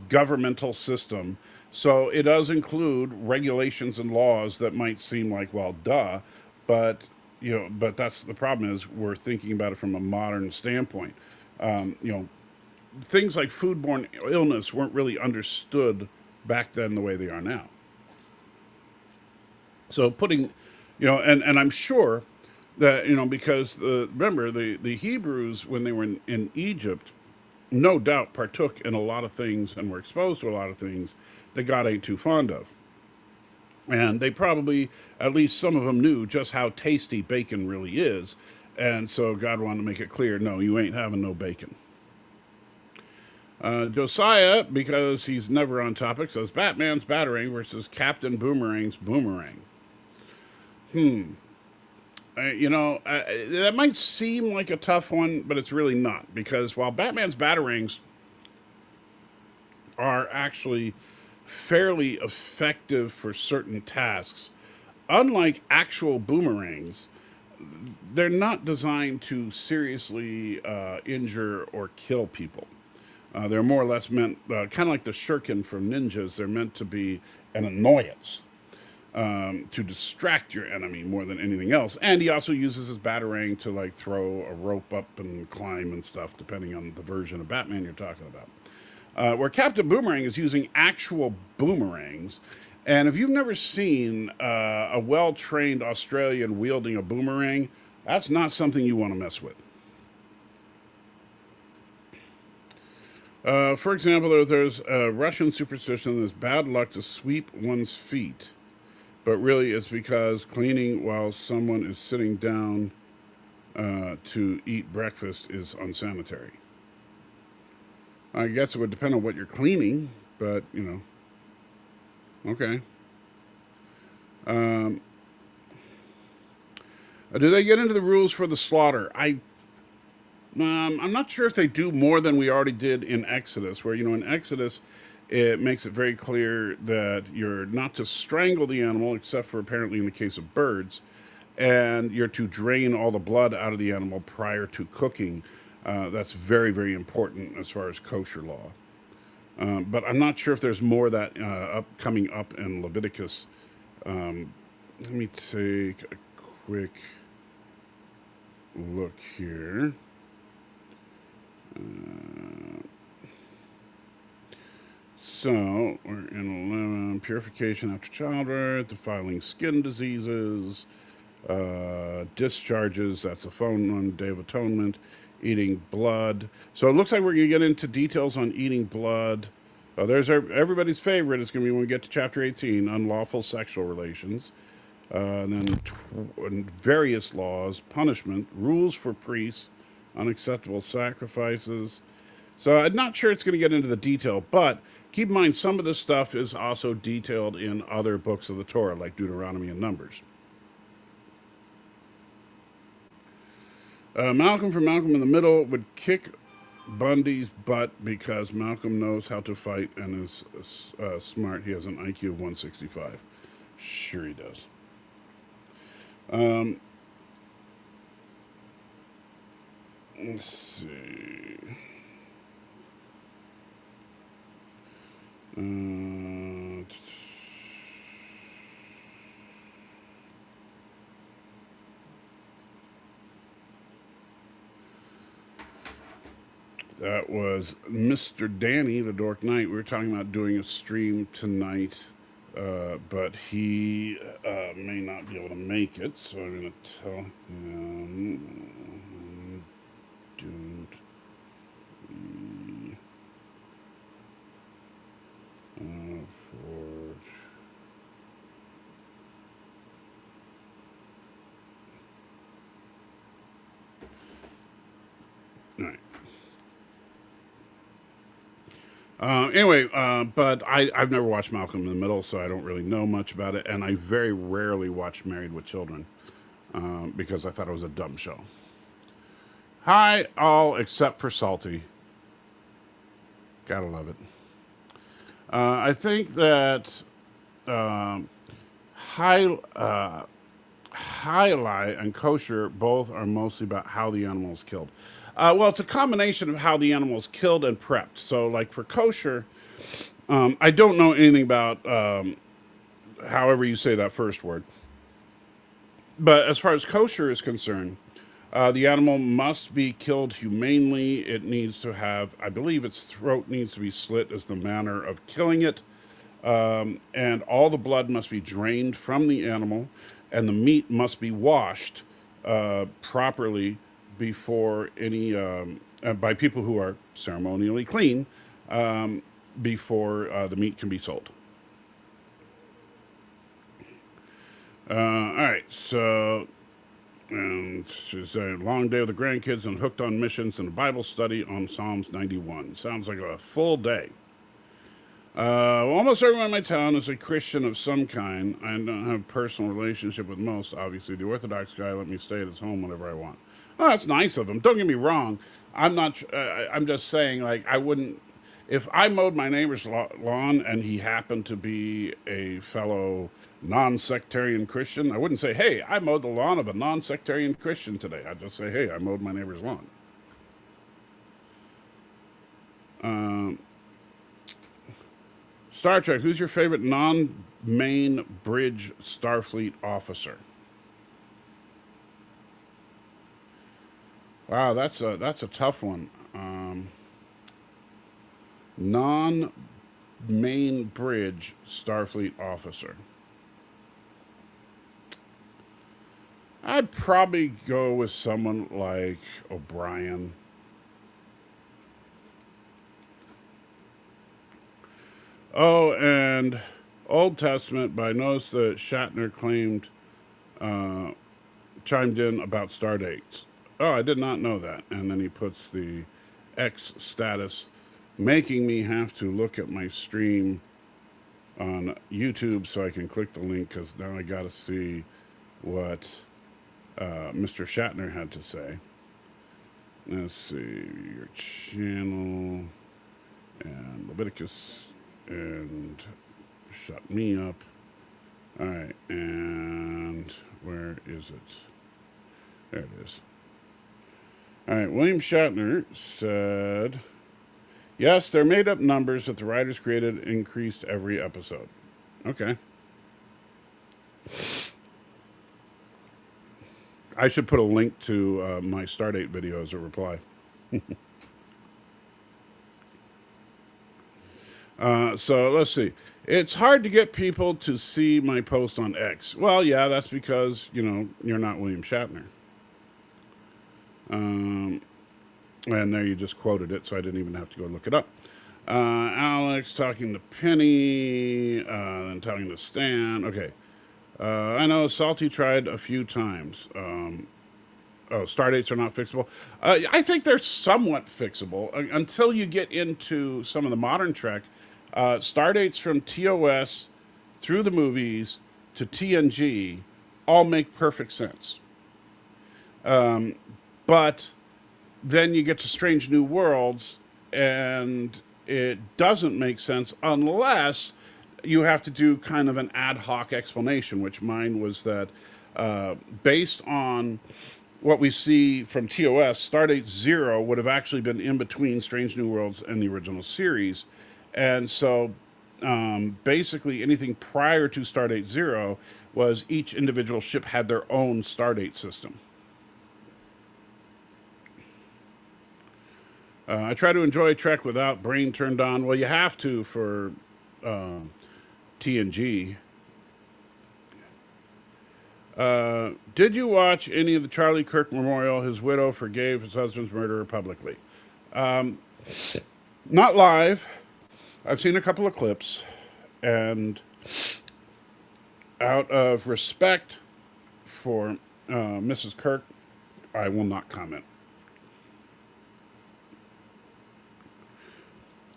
Speaker 2: governmental system. So it does include regulations and laws that might seem like, well, duh, but that's the problem is we're thinking about it from a modern standpoint. Things like foodborne illness weren't really understood back then the way they are now. So putting, and I'm sure that, because remember the Hebrews, when they were in Egypt, no doubt partook in a lot of things and were exposed to a lot of things that God ain't too fond of. And they probably, at least some of them knew just how tasty bacon really is. And so God wanted to make it clear, no, you ain't having no bacon. Josiah, because he's never on topic, says Batman's Batarang versus Captain Boomerang's Boomerang. That might seem like a tough one, but it's really not. Because while Batman's Batarangs are actually fairly effective for certain tasks, unlike actual boomerangs, they're not designed to seriously injure or kill people. They're more or less meant, kind of like the shuriken from ninjas, they're meant to be an annoyance, to distract your enemy more than anything else. And he also uses his batarang to throw a rope up and climb and stuff, depending on the version of Batman you're talking about. Where Captain Boomerang is using actual boomerangs. And if you've never seen a well-trained Australian wielding a boomerang, that's not something you want to mess with. For example, there's a Russian superstition that it's bad luck to sweep one's feet. But really it's because cleaning while someone is sitting down to eat breakfast is unsanitary. I guess it would depend on what you're cleaning, but, okay. Do they get into the rules for the slaughter? I'm not sure if they do more than we already did in Exodus, where, in Exodus, it makes it very clear that you're not to strangle the animal, except for apparently in the case of birds, and you're to drain all the blood out of the animal prior to cooking. That's very, very important as far as kosher law. But I'm not sure if there's more of that coming up in Leviticus. Let me take a quick look here. So we're in 11, purification after childbirth, defiling skin diseases, discharges, that's a phone one, Day of Atonement, eating blood. So it looks like we're going to get into details on eating blood. There's everybody's favorite. It's going to be when we get to chapter 18, unlawful sexual relations. And then various laws, punishment, rules for priests, unacceptable sacrifices. So I'm not sure it's going to get into the detail, but keep in mind some of this stuff is also detailed in other books of the Torah, like Deuteronomy and Numbers. Malcolm from Malcolm in the Middle would kick Bundy's butt because Malcolm knows how to fight and is smart. He has an IQ of 165. Sure he does. Let's see. That was Mr. Danny, the Dork Knight. We were talking about doing a stream tonight, but he may not be able to make it, so I'm going to tell him, dude, all right. Anyway, but I've never watched Malcolm in the Middle, so I don't really know much about it, and I very rarely watch Married with Children because I thought it was a dumb show. Hi, all except for Salty. Gotta love it. I think that Highlight and kosher both are mostly about how the animal is killed. Well, it's a combination of how the animal is killed and prepped. So, like for kosher, I don't know anything about however you say that first word. But as far as kosher is concerned, the animal must be killed humanely. It needs to have, I believe its throat needs to be slit as the manner of killing it. And all the blood must be drained from the animal, and the meat must be washed properly before any, by people who are ceremonially clean, before the meat can be sold. All right, so she's a long day with the grandkids and hooked on missions and a Bible study on Psalms 91. Sounds like a full day. Almost everyone in my town is a Christian of some kind. I don't have a personal relationship with most, obviously. The Orthodox guy let me stay at his home whenever I want. Oh, that's nice of him. Don't get me wrong. I'm just saying, like, I wouldn't, if I mowed my neighbor's lawn and he happened to be a fellow non-sectarian Christian, I wouldn't say, hey, I mowed the lawn of a non-sectarian Christian today. I'd just say, hey, I mowed my neighbor's lawn. Star Trek, who's your favorite non-main bridge Starfleet officer? Wow, that's a tough one. Non-main bridge Starfleet officer. I'd probably go with someone like O'Brien. Oh, and Old Testament, but I noticed that Shatner chimed in about star dates. Oh, I did not know that. And then he puts the X status making me have to look at my stream on YouTube so I can click the link, because now I got to see what Mr. Shatner had to say. Let's see, your channel and Leviticus and shut me up. All right, and where is it? There it is. All right, William Shatner said, yes, they're made up numbers that the writers created, increased every episode. Okay. I should put a link to my Stardate video as a reply. So let's see. It's hard to get people to see my post on X. Well, yeah, that's because, you're not William Shatner. And there you just quoted it, so I didn't even have to go look it up. Alex talking to Penny, then talking to Stan. Okay. I know Salty tried a few times. Star dates are not fixable. I think they're somewhat fixable until you get into some of the modern Trek. Star dates from TOS through the movies to TNG all make perfect sense. But then you get to Strange New Worlds, and it doesn't make sense unless you have to do kind of an ad hoc explanation, which mine was that based on what we see from TOS, Stardate 0 would have actually been in between Strange New Worlds and the original series. And so basically anything prior to Stardate 0 was each individual ship had their own Stardate system. I try to enjoy Trek without brain turned on. Well, you have to for TNG. Did you watch any of the Charlie Kirk memorial? His widow forgave his husband's murderer publicly. Not live. I've seen a couple of clips, and out of respect for Mrs. Kirk, I will not comment.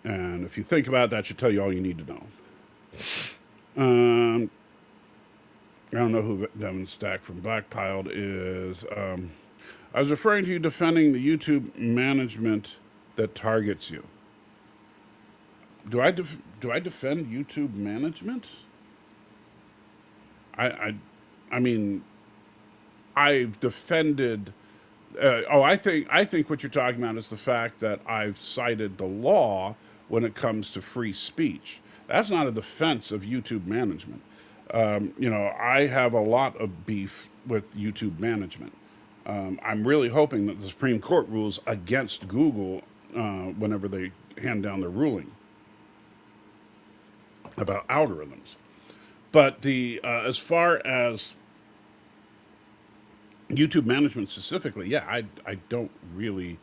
Speaker 2: And if you think about it, that should tell you all you need to know. I don't know who Devin Stack from Blackpiled is. I was referring to you defending the YouTube management that targets you. Do I defend YouTube management? I mean, I've defended. I think what you're talking about is the fact that I've cited the law when it comes to free speech. That's not a defense of YouTube management. I have a lot of beef with YouTube management. I'm really hoping that the Supreme Court rules against Google whenever they hand down their ruling about algorithms. But as far as YouTube management specifically, yeah, I don't really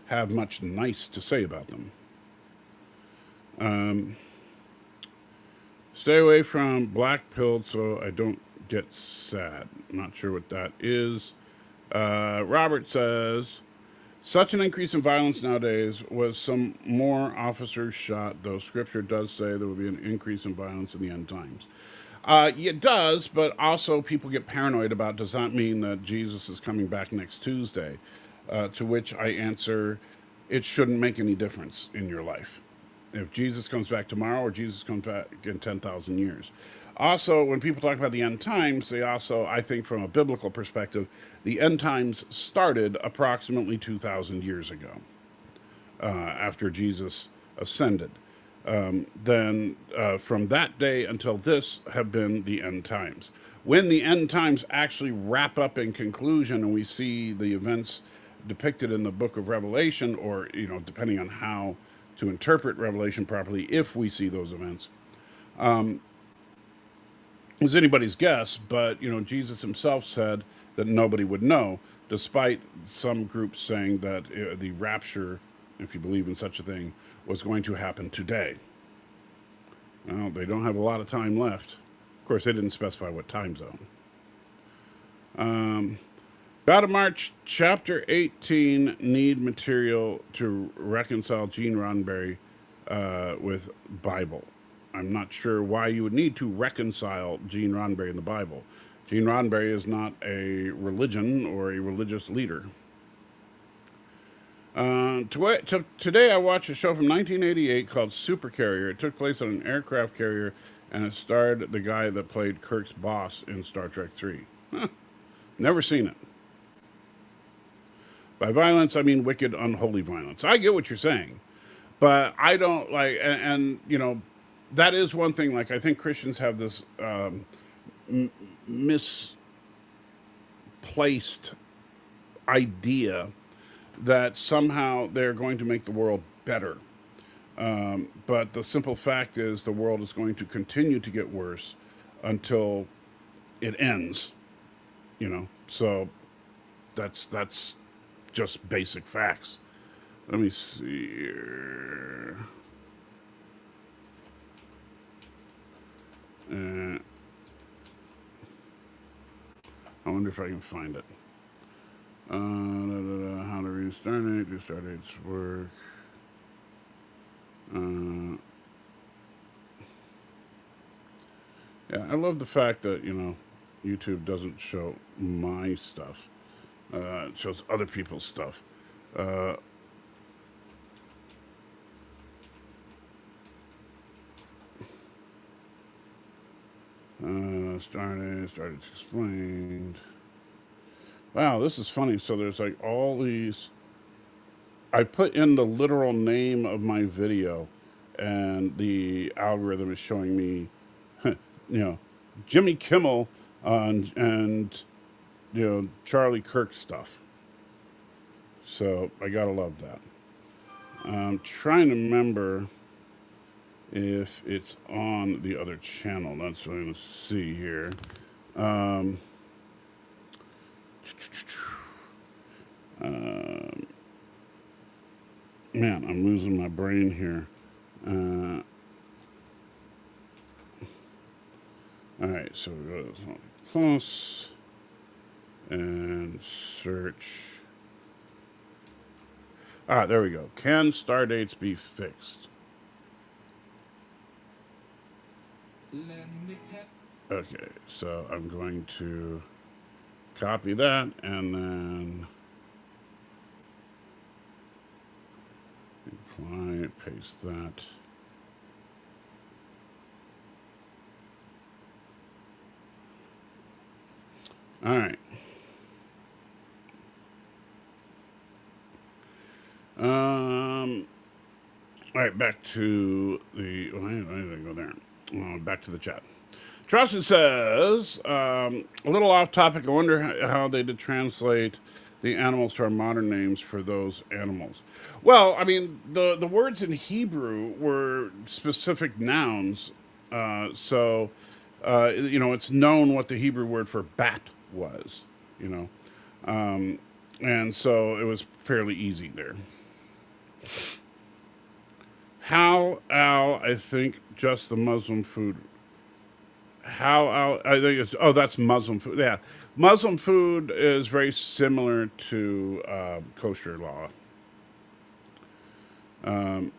Speaker 2: have much nice to say about them. Stay away from black pilled so I don't get sad. I'm not sure what that is. Robert says, such an increase in violence nowadays was some more officers shot, though scripture does say there will be an increase in violence in the end times. It does, but also people get paranoid about, does that mean that Jesus is coming back next Tuesday? To which I answer, it shouldn't make any difference in your life. If Jesus comes back tomorrow or Jesus comes back in 10,000 years. Also, when people talk about the end times, they also, I think from a biblical perspective, the end times started approximately 2,000 years ago, after Jesus ascended. Then from that day until this have been the end times. When the end times actually wrap up in conclusion and we see the events depicted in the book of Revelation, or, depending on how to interpret Revelation properly, if we see those events, is anybody's guess, but, Jesus himself said that nobody would know, despite some groups saying that the rapture, if you believe in such a thing, was going to happen today. Well, they don't have a lot of time left. Of course, they didn't specify what time zone. God of March, Chapter 18, need material to reconcile Gene Roddenberry with Bible. I'm not sure why you would need to reconcile Gene Roddenberry and the Bible. Gene Roddenberry is not a religion or a religious leader. Today I watched a show from 1988 called Supercarrier. It took place on an aircraft carrier, and it starred the guy that played Kirk's boss in Star Trek 3. Never seen it. By violence, I mean wicked, unholy violence. I get what you're saying, but I don't like, and you know, that is one thing. Like, I think Christians have this misplaced idea that somehow they're going to make the world better. But the simple fact is, the world is going to continue to get worse until it ends. You know, so that's just basic facts. Let me see here. I wonder if I can find it. How to read Stardate, do Stardate's work. Yeah, I love the fact that, you know, YouTube doesn't show my stuff. It shows other people's stuff. Started explained. Wow, this is funny. So there's like all these. I put in the literal name of my video, and the algorithm is showing me, you know, Jimmy Kimmel and you know, Charlie Kirk stuff. So I gotta love that. I'm trying to remember if it's on the other channel. That's what I'm gonna see here. Man, I'm losing my brain here. All right, so we go to close and search. Ah, there we go. Can star dates be fixed? Okay, so I'm going to copy that and then apply, paste that. All right. All right, back to the. Why did I go there? Back to the chat. Trustin says, a little off topic. I wonder how they did translate the animals to our modern names for those animals. Well, I mean, the words in Hebrew were specific nouns, so you know, it's known what the Hebrew word for bat was. You know, and so it was fairly easy there. How, Al, I think just the Muslim food. How, Al, I think it's, oh, that's Muslim food. Yeah. Muslim food is very similar to kosher law. Ever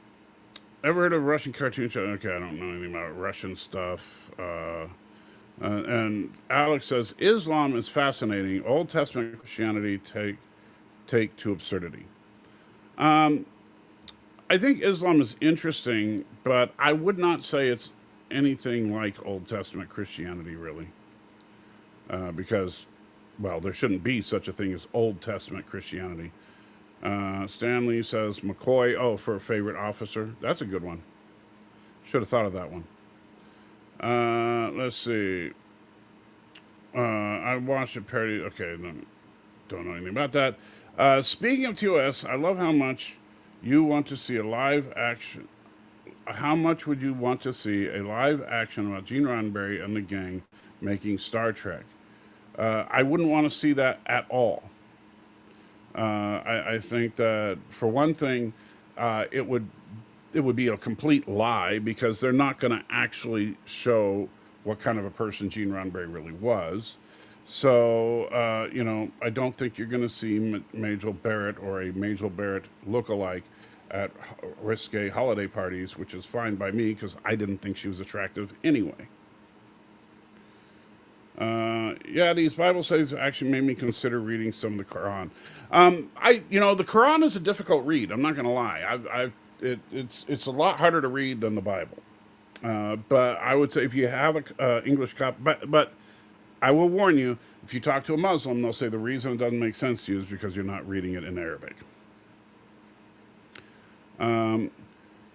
Speaker 2: heard of Russian cartoon show? Okay, I don't know anything about Russian stuff. And Alex says, Islam is fascinating. Old Testament Christianity take to absurdity. I think Islam is interesting, but I would not say it's anything like Old Testament Christianity, really. Because, well, there shouldn't be such a thing as Old Testament Christianity. Stanley says, McCoy, oh, for a favorite officer. That's a good one. Should have thought of that one. Let's see. I watched a parody. Okay, no, don't know anything about that. Speaking of TOS, I love how much you want to see a live action. How much would you want to see a live action about Gene Roddenberry and the gang making Star Trek? I wouldn't want to see that at all. I think that, for one thing, it would be a complete lie, because they're not going to actually show what kind of a person Gene Roddenberry really was. So, you know, I don't think you're going to see Majel Barrett or a Majel Barrett lookalike at risque holiday parties, which is fine by me because I didn't think she was attractive anyway. Yeah, these Bible studies actually made me consider reading some of the Quran. The Quran is a difficult read. I'm not going to lie. It's a lot harder to read than the Bible. But I would say if you have a English copy, but I will warn you, if you talk to a Muslim, they'll say the reason it doesn't make sense to you is because you're not reading it in Arabic.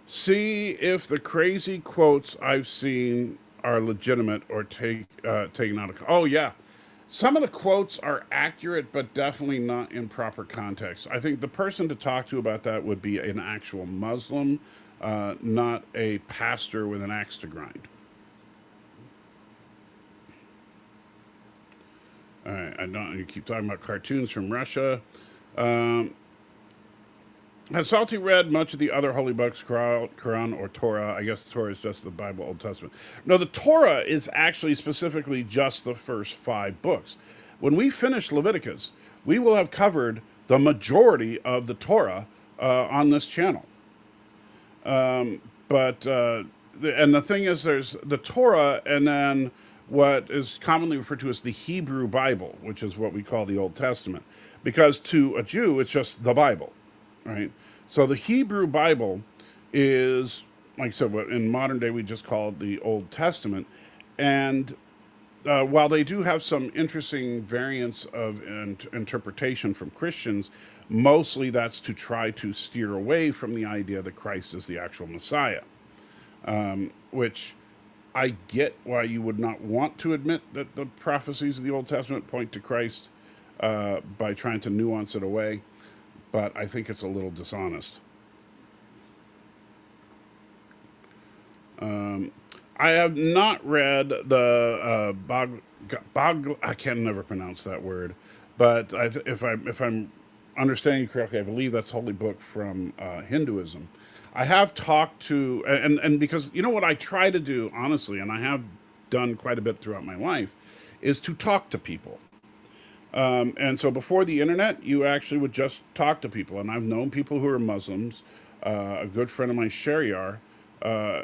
Speaker 2: See if the crazy quotes I've seen are legitimate or taken out of. Oh yeah, some of the quotes are accurate, but definitely not in proper context. I think the person to talk to about that would be an actual Muslim, not a pastor with an axe to grind. All right, I don't. You keep talking about cartoons from Russia. Has Salty read much of the other holy books, Quran or Torah? I guess the Torah is just the Bible, Old Testament. No, the Torah is actually specifically just the first 5 books. When we finish Leviticus, we will have covered the majority of the Torah on this channel. And the thing is, there's the Torah, and then what is commonly referred to as the Hebrew Bible, which is what we call the Old Testament, because to a Jew, it's just the Bible, right? So the Hebrew Bible is, like I said, what in modern day we just call the Old Testament, and while they do have some interesting variants of interpretation from Christians, mostly that's to try to steer away from the idea that Christ is the actual Messiah, which I get why you would not want to admit that the prophecies of the Old Testament point to Christ by trying to nuance it away, but I think it's a little dishonest. I have not read the I can never pronounce that word, but if I'm understanding you correctly, I believe that's holy book from Hinduism. I have talked to, and because you know what I try to do, honestly, and I have done quite a bit throughout my life, is to talk to people. And so before the internet, you actually would just talk to people. And I've known people who are Muslims. A good friend of mine, Shariar,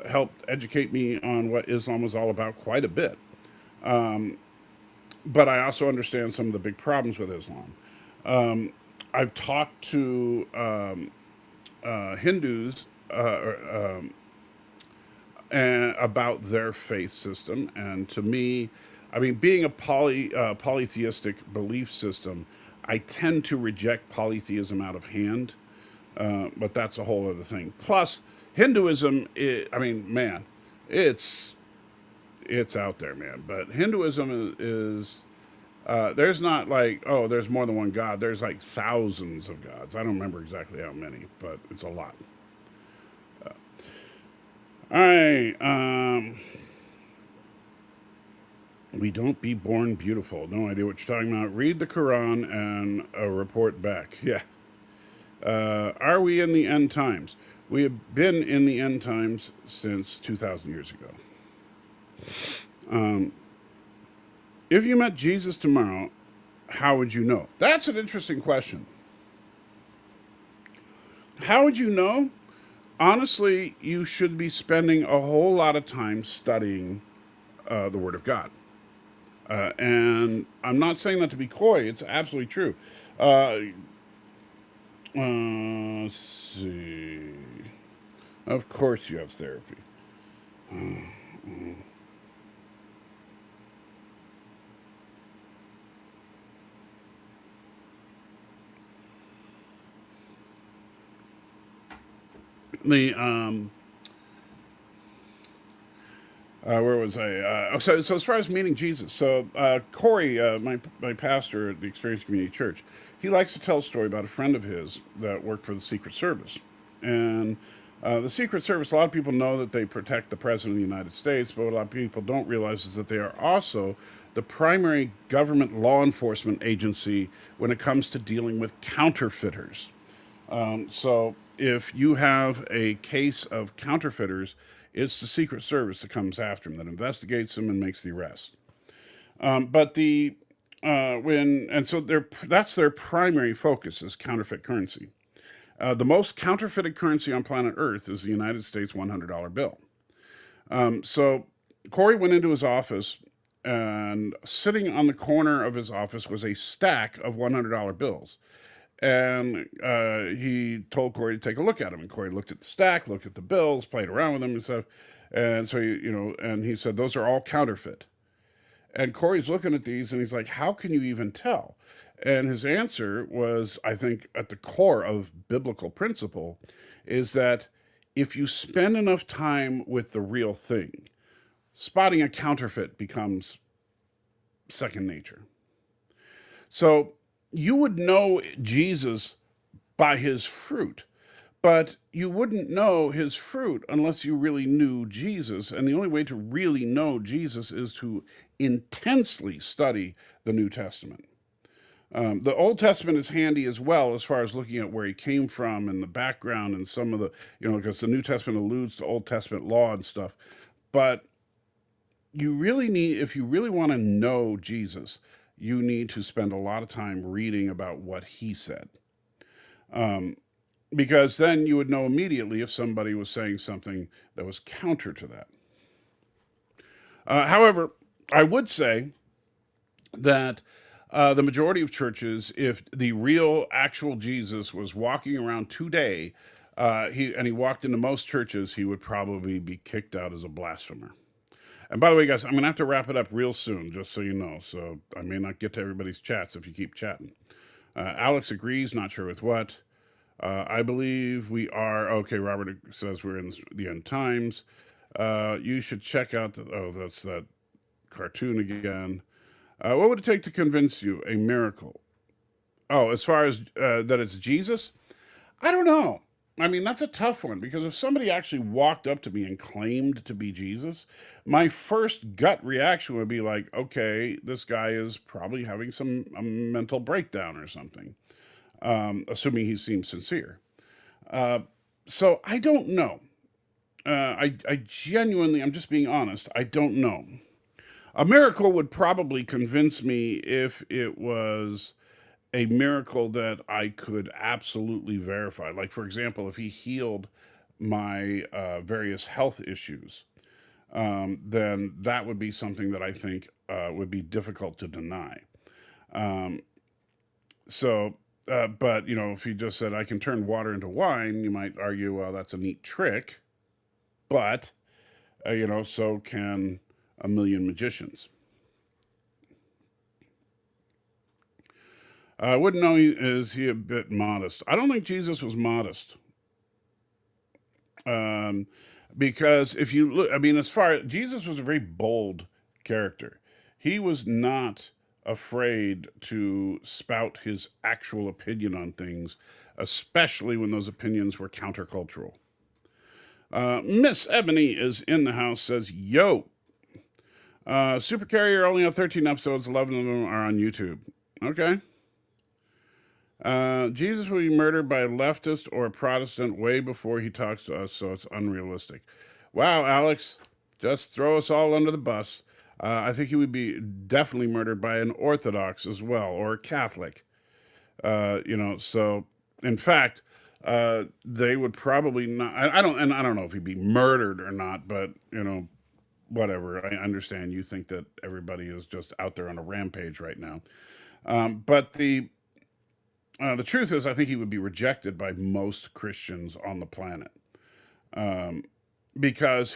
Speaker 2: helped educate me on what Islam was all about quite a bit. But I also understand some of the big problems with Islam. I've talked to Hindus and about their faith system, and to me, I mean, being a polytheistic belief system, I tend to reject polytheism out of hand, but that's a whole other thing. Plus, Hinduism, I mean, man, it's out there, man. But Hinduism is there's not like, oh, there's more than one god. There's like thousands of gods. I don't remember exactly how many, but it's a lot. All right. We don't be born beautiful. No idea what you're talking about. Read the Quran and report back. Yeah. Are we in the end times? We have been in the end times since 2,000 years ago. If you met Jesus tomorrow, how would you know? That's an interesting question. How would you know? Honestly, you should be spending a whole lot of time studying the Word of God. And I'm not saying that to be coy. It's absolutely true. Let's see. Of course you have therapy. The where was I? So as far as meeting Jesus, so Corey, my pastor at the Experience Community Church, he likes to tell a story about a friend of his that worked for the Secret Service, and the Secret Service. A lot of people know that they protect the President of the United States, but what a lot of people don't realize is that they are also the primary government law enforcement agency when it comes to dealing with counterfeiters. So if you have a case of counterfeiters, it's the Secret Service that comes after them, that investigates them and makes the arrest. But the when and so that's their primary focus is counterfeit currency. The most counterfeited currency on planet Earth is the United States $100 bill. So Corey went into his office, and sitting on the corner of his office was a stack of $100 bills. And he told Corey to take a look at them. And Corey looked at the stack, looked at the bills, played around with them and stuff. And so, and he said, those are all counterfeit. And Corey's looking at these and he's like, how can you even tell? And his answer was, I think, at the core of biblical principle, is that if you spend enough time with the real thing, spotting a counterfeit becomes second nature. So you would know Jesus by his fruit, but you wouldn't know his fruit unless you really knew Jesus. And the only way to really know Jesus is to intensely study the New Testament. The Old Testament is handy as well as far as looking at where he came from and the background and some of the, because the New Testament alludes to Old Testament law and stuff. But you really need, if you really want to know Jesus, you need to spend a lot of time reading about what he said. Because then you would know immediately if somebody was saying something that was counter to that. However, I would say that the majority of churches, if the real, actual Jesus was walking around today, he walked into most churches, he would probably be kicked out as a blasphemer. And by the way, guys, I'm going to have to wrap it up real soon, just so you know. So I may not get to everybody's chats if you keep chatting. Alex agrees, not sure with what. I believe we are. Okay, Robert says we're in the end times. You should check out, that's that cartoon again. What would it take to convince you? A miracle. Oh, as far as that it's Jesus? I don't know. I mean, that's a tough one, because if somebody actually walked up to me and claimed to be Jesus, my first gut reaction would be like, okay, this guy is probably having some mental breakdown or something, assuming he seems sincere. So I don't know. I genuinely, I'm just being honest, I don't know. A miracle would probably convince me if it was a miracle that I could absolutely verify. Like, for example, if he healed my various health issues, then that would be something that I think would be difficult to deny. But, if he just said, I can turn water into wine, you might argue, well, that's a neat trick. But, so can a million magicians. I wouldn't know, is he a bit modest? I don't think Jesus was modest. Because if you look, Jesus was a very bold character. He was not afraid to spout his actual opinion on things, especially when those opinions were countercultural. Miss Ebony is in the house, says, yo. Super Carrier only have 13 episodes, 11 of them are on YouTube. Okay. Jesus will be murdered by a leftist or a Protestant way before he talks to us, so it's unrealistic. Wow, Alex, just throw us all under the bus. I think he would be definitely murdered by an Orthodox as well, or a Catholic. So in fact, they would probably not. I don't know if he'd be murdered or not, but whatever. I understand you think that everybody is just out there on a rampage right now, but the truth is, I think he would be rejected by most Christians on the planet. Because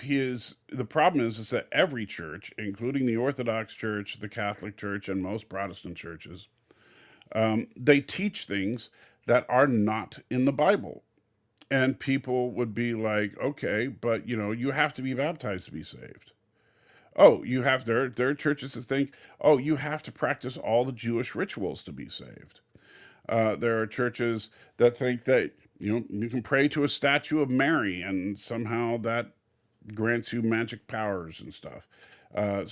Speaker 2: the problem is that every church, including the Orthodox Church, the Catholic Church, and most Protestant churches, they teach things that are not in the Bible. And people would be like, okay, but you have to be baptized to be saved. Oh, there are churches that think, oh, you have to practice all the Jewish rituals to be saved. There are churches that think that you can pray to a statue of Mary and somehow that grants you magic powers and stuff. And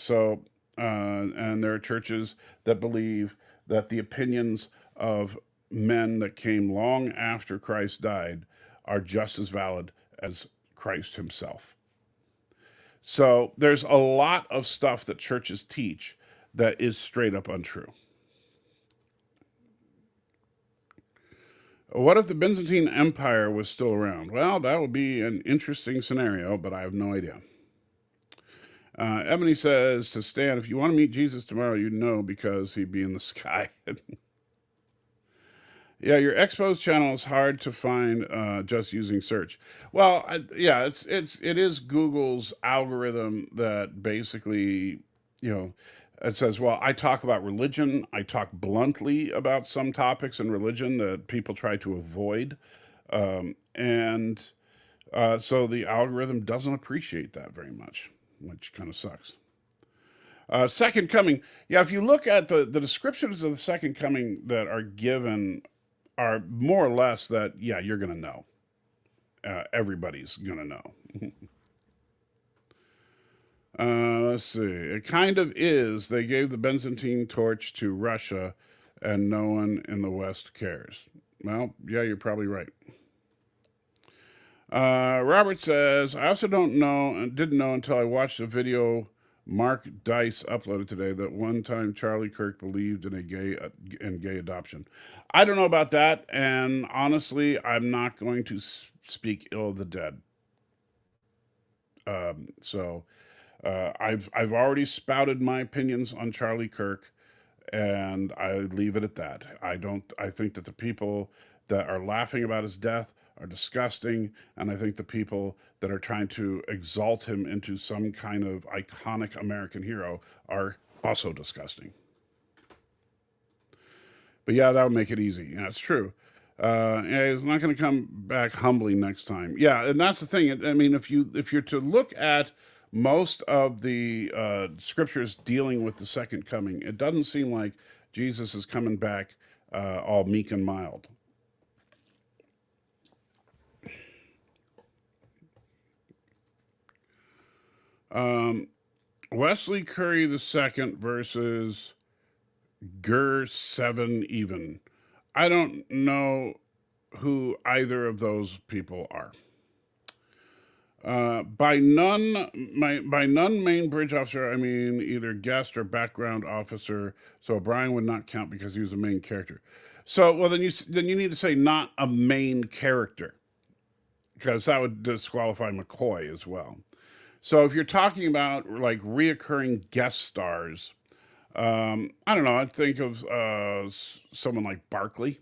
Speaker 2: there are churches that believe that the opinions of men that came long after Christ died are just as valid as Christ himself. So there's a lot of stuff that churches teach that is straight up untrue. What if the Byzantine Empire was still around? Well, that would be an interesting scenario, but I have no idea. Ebony says to Stan, if you want to meet Jesus tomorrow, you know because he'd be in the sky. Yeah, your Expos channel is hard to find just using search. Well, yeah, it is Google's algorithm that basically, you know, it says, well, I talk about religion. I talk bluntly about some topics in religion that people try to avoid, and so the algorithm doesn't appreciate that very much, which kind of sucks. Second coming, yeah. If you look at the descriptions of the second coming that are given are more or less that, yeah, you're going to know. Everybody's going to know. Let's see. It kind of is. They gave the Byzantine torch to Russia, and no one in the West cares. Well, yeah, you're probably right. Robert says, I also don't know and didn't know until I watched a video Mark Dice uploaded today that one time Charlie Kirk believed in gay adoption. I don't know about that, and honestly, I'm not going to speak ill of the dead. So I've already spouted my opinions on Charlie Kirk, and I leave it at that. I think that the people that are laughing about his death are disgusting, and I think the people that are trying to exalt him into some kind of iconic American hero are also disgusting. But yeah, that would make it easy. Yeah, it's true. Yeah, he's not going to come back humbly next time. Yeah, and that's the thing. I mean, if you're to look at most of the scriptures dealing with the second coming, it doesn't seem like Jesus is coming back all meek and mild. Wesley Curry II versus Gur 7 even. I don't know who either of those people are. By none main bridge officer, I mean either guest or background officer. So O'Brien would not count because he was a main character. So well, then you need to say not a main character, because that would disqualify McCoy as well. So if you're talking about like reoccurring guest stars, I don't know. I'd think of someone like Barkley.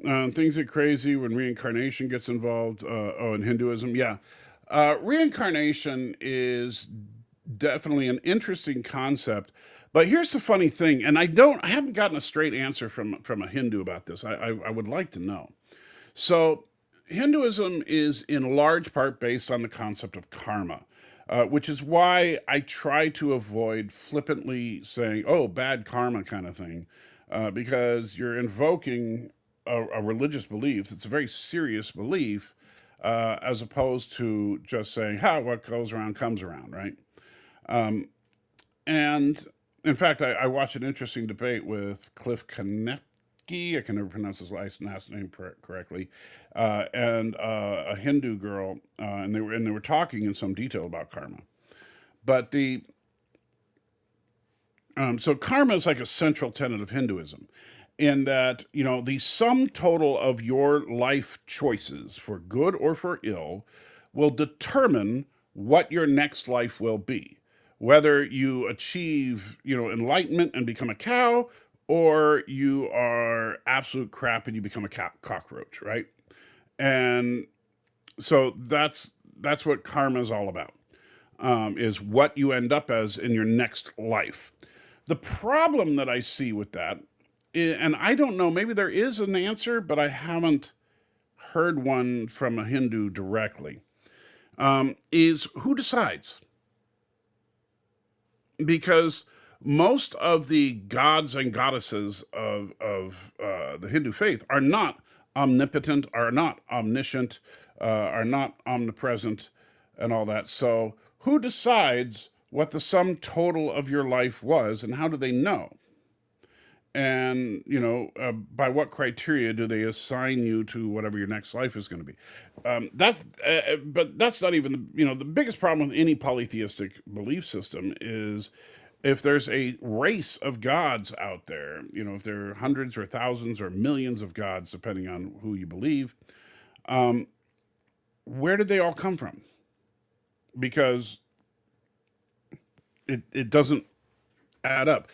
Speaker 2: Things get crazy when reincarnation gets involved. In Hinduism, yeah, reincarnation is definitely an interesting concept. But here's the funny thing, and I haven't gotten a straight answer from a Hindu about this. I would like to know. So Hinduism is in large part based on the concept of karma, which is why I try to avoid flippantly saying, "Oh, bad karma" kind of thing, because you're invoking a religious belief. It's a very serious belief, as opposed to just saying, "Ha, what goes around comes around," right? And in fact, I watched an interesting debate with Cliff Kanecki. I can never pronounce his last name correctly, and a Hindu girl, and they were talking in some detail about karma. But so karma is like a central tenet of Hinduism, in that the sum total of your life choices, for good or for ill, will determine what your next life will be. Whether you achieve, enlightenment and become a cow, or you are absolute crap and you become a cockroach, right? And so that's what karma is all about, is what you end up as in your next life. The problem that I see with that, and I don't know, maybe there is an answer, but I haven't heard one from a Hindu directly, is who decides? Because most of the gods and goddesses of the Hindu faith are not omnipotent, are not omniscient, are not omnipresent, and all that. So, who decides what the sum total of your life was, and how do they know? And by what criteria do they assign you to whatever your next life is going to be? But that's not even the biggest problem with any polytheistic belief system is if there's a race of gods out there, if there are hundreds or thousands or millions of gods, depending on who you believe, where did they all come from? Because it doesn't add up.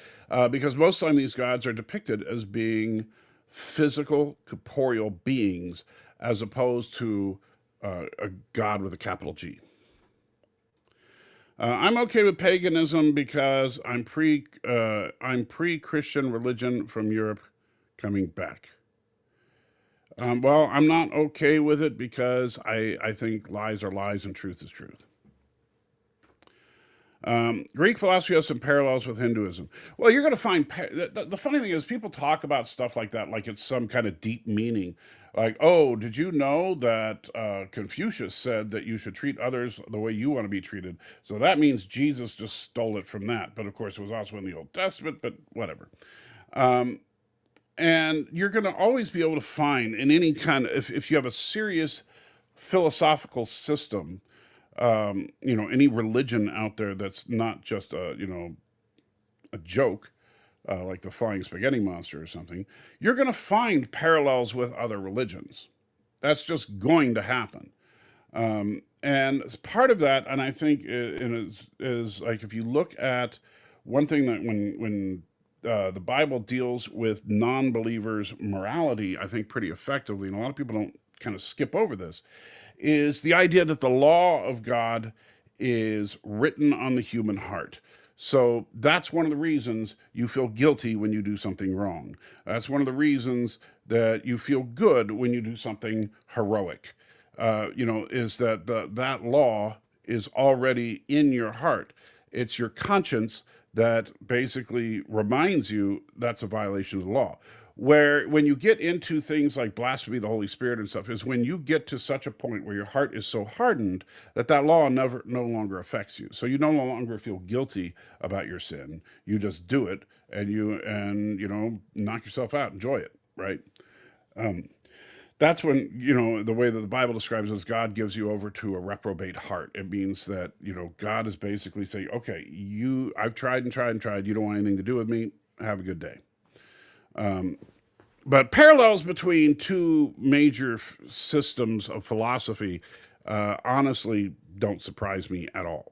Speaker 2: Because most of the time these gods are depicted as being physical, corporeal beings, as opposed to a god with a capital G. I'm okay with paganism because I'm pre-Christian religion from Europe coming back. Well, I'm not okay with it because I think lies are lies and truth is truth. Greek philosophy has some parallels with Hinduism. Well, you're going to find the funny thing is people talk about stuff like that like it's some kind of deep meaning. Like, oh, did you know that Confucius said that you should treat others the way you want to be treated? So that means Jesus just stole it from that. But of course, it was also in the Old Testament, but whatever. And you're going to always be able to find in any kind of, if you have a serious philosophical system, any religion out there that's not just a joke, like the flying spaghetti monster or something, you're going to find parallels with other religions. That's just going to happen. And as part of that, and I think is like if you look at one thing that when the Bible deals with non-believers' morality, I think pretty effectively, and a lot of people don't kind of skip over this, is the idea that the law of God is written on the human heart. So that's one of the reasons you feel guilty when you do something wrong. That's one of the reasons that you feel good when you do something heroic. Is that that law is already in your heart. It's your conscience that basically reminds you that's a violation of the law. Where when you get into things like blasphemy of the Holy Spirit and stuff, is when you get to such a point where your heart is so hardened that that law no longer affects you. So you no longer feel guilty about your sin. You just do it, and you knock yourself out, enjoy it, right? That's when, the way that the Bible describes it is God gives you over to a reprobate heart. It means that, God is basically saying, okay, I've tried and tried and tried. You don't want anything to do with me. Have a good day. But parallels between two major systems of philosophy honestly don't surprise me at all.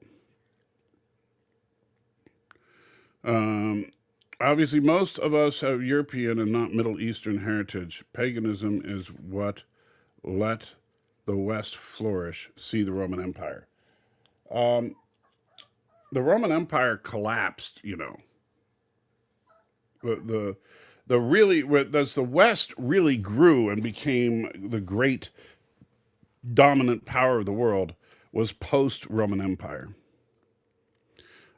Speaker 2: Obviously, most of us have European and not Middle Eastern heritage. Paganism is what let the West flourish. See the Roman Empire. The Roman Empire collapsed, The really, as the West really grew and became the great dominant power of the world, was post-Roman Empire.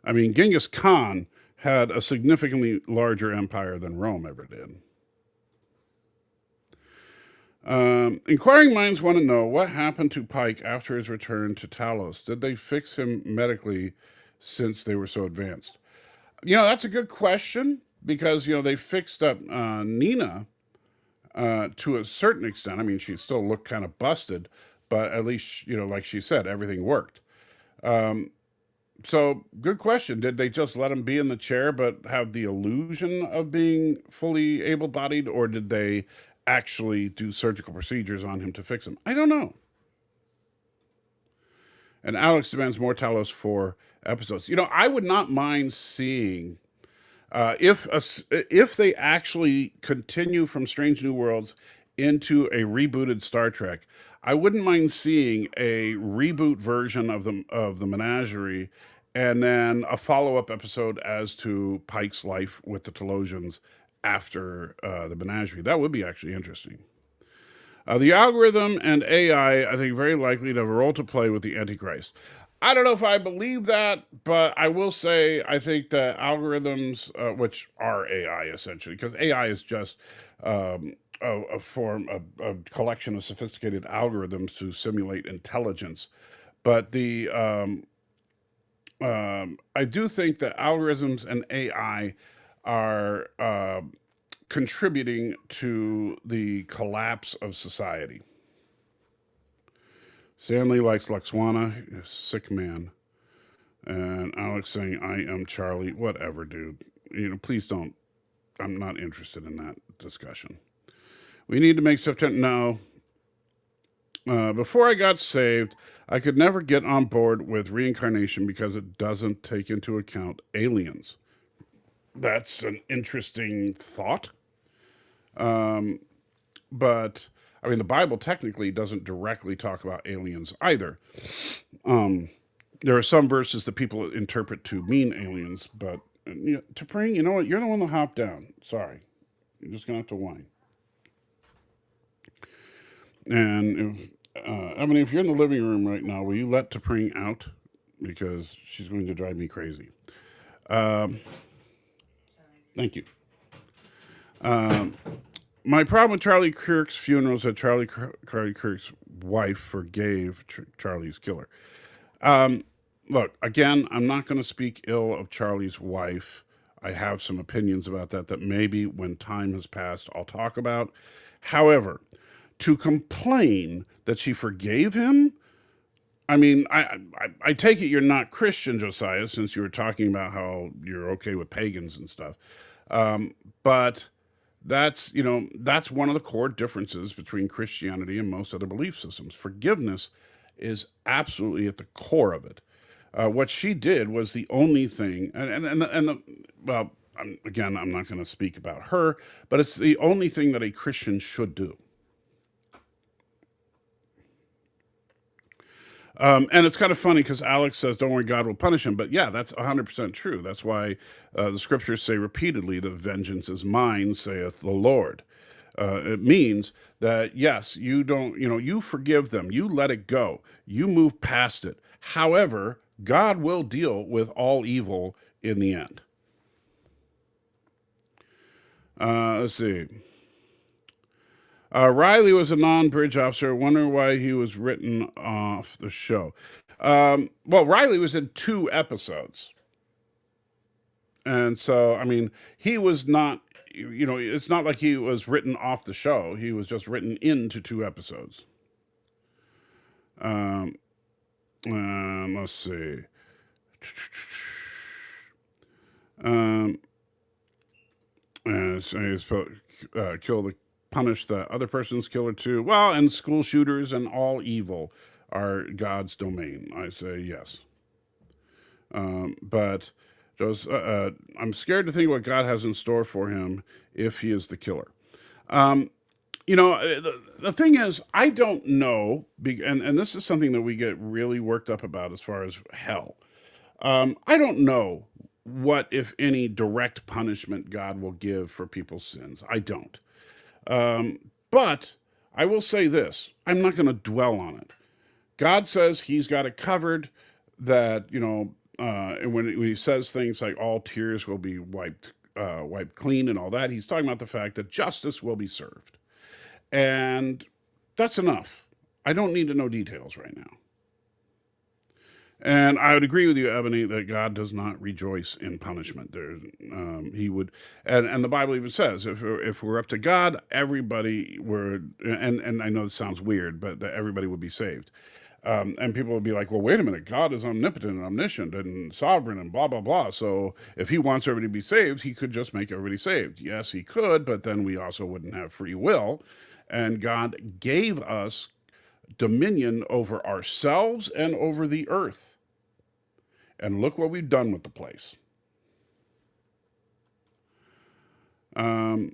Speaker 2: I mean, Genghis Khan had a significantly larger empire than Rome ever did. Inquiring minds want to know what happened to Pike after his return to Talos. Did they fix him medically since they were so advanced? That's a good question because, they fixed up Nina to a certain extent. I mean, she still looked kind of busted, but at least, like she said, everything worked. So, good question. Did they just let him be in the chair but have the illusion of being fully able-bodied, or did they actually do surgical procedures on him to fix him? I don't know. And Alex demands more Talos 4 episodes. I would not mind seeing if they actually continue from Strange New Worlds into a rebooted Star Trek. I wouldn't mind seeing a reboot version of the Menagerie, and then a follow-up episode as to Pike's life with the Telosians after the Menagerie. That would be actually interesting. The algorithm and AI, I think, very likely to have a role to play with the Antichrist. I don't know if I believe that, but I will say I think that algorithms, which are AI essentially, because AI is just a collection of sophisticated algorithms to simulate intelligence. But I do think that algorithms and AI are contributing to the collapse of society. Stanley likes Luxwana, sick man. And Alex saying, I am Charlie. Whatever, dude. Please don't. I'm not interested in that discussion. We need to make September. No. Before I got saved, I could never get on board with reincarnation because it doesn't take into account aliens. That's an interesting thought. But, I mean, the Bible technically doesn't directly talk about aliens either. There are some verses that people interpret to mean aliens, but to bring, you know what? You're the one that hopped down. Sorry. You're just going to have to whine. And if you're in the living room right now, will you let T'Pring out? Because she's going to drive me crazy. Thank you. My problem with Charlie Kirk's funeral is that Charlie Kirk's wife forgave Charlie's killer. Look, again, I'm not going to speak ill of Charlie's wife. I have some opinions about that maybe when time has passed I'll talk about. However, to complain that she forgave him, I mean, I take it you're not Christian, Josiah, since you were talking about how you're okay with pagans and stuff. But that's one of the core differences between Christianity and most other belief systems. Forgiveness is absolutely at the core of it. What she did was the only thing, well, again, I'm not going to speak about her, but it's the only thing that a Christian should do. And it's kind of funny because Alex says, don't worry, God will punish him. But yeah, that's 100% true. That's why the scriptures say repeatedly, the vengeance is mine, saith the Lord. It means that, yes, you forgive them. You let it go. You move past it. However, God will deal with all evil in the end. Let's see. Riley was a non-bridge officer. Wonder why he was written off the show. Well, Riley was in 2 episodes. And so, I mean, he was not, it's not like he was written off the show. He was just written into 2 episodes. Let's see. So he's punish the other person's killer too. Well, and school shooters and all evil are God's domain. I say yes. But I'm scared to think what God has in store for him if he is the killer. The thing is, I don't know, and this is something that we get really worked up about as far as hell. I don't know what, if any, direct punishment God will give for people's sins. I don't. But I will say this, I'm not going to dwell on it. God says he's got it covered, that, and when he says things like all tears will be wiped clean and all that, he's talking about the fact that justice will be served. And that's enough. I don't need to know details right now. And I would agree with you, Ebony, that God does not rejoice in punishment. He would, and the Bible even says, if we're up to God, everybody would, and I know this sounds weird, but that everybody would be saved. And people would be like, well, wait a minute, God is omnipotent and omniscient and sovereign and blah, blah, blah. So if he wants everybody to be saved, he could just make everybody saved. Yes, he could, but then we also wouldn't have free will. And God gave us dominion over ourselves and over the earth. And look what we've done with the place. The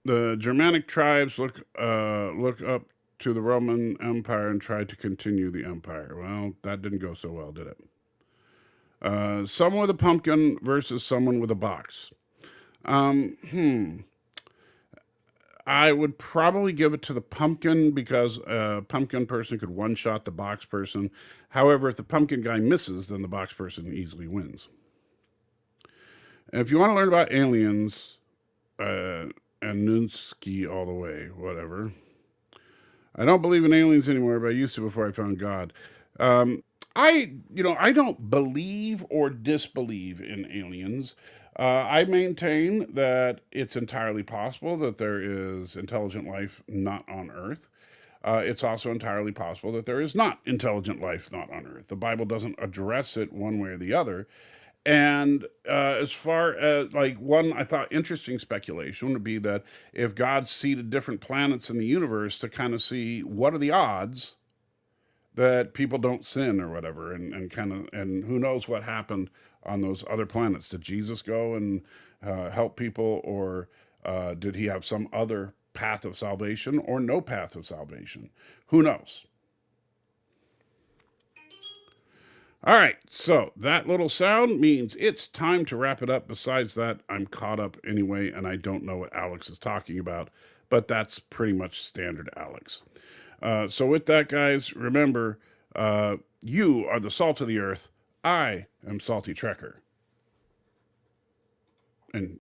Speaker 2: Germanic tribes look up to the Roman Empire and tried to continue the empire. Well, that didn't go so well, did it? Someone with a pumpkin versus someone with a box. I would probably give it to the pumpkin because a pumpkin person could one-shot the box person. However, if the pumpkin guy misses, then the box person easily wins. And if you want to learn about aliens, and Nunsky all the way, whatever. I don't believe in aliens anymore, but I used to before I found God. I don't believe or disbelieve in aliens. I maintain that it's entirely possible that there is intelligent life not on Earth. it's also entirely possible that there is not intelligent life not on Earth. The Bible doesn't address it one way or the other. And as far as like one, I thought interesting speculation would be that if God seeded different planets in the universe to kind of see what are the odds that people don't sin or whatever, and kind of, and who knows what happened on those other planets. Did Jesus go and help people, or did he have some other path of salvation or no path of salvation? Who knows? All right, so that little sound means it's time to wrap it up. Besides that, I'm caught up anyway, and I don't know what Alex is talking about, but that's pretty much standard Alex. So with that, guys, remember, you are the salt of the earth. I am Salty Trekker. And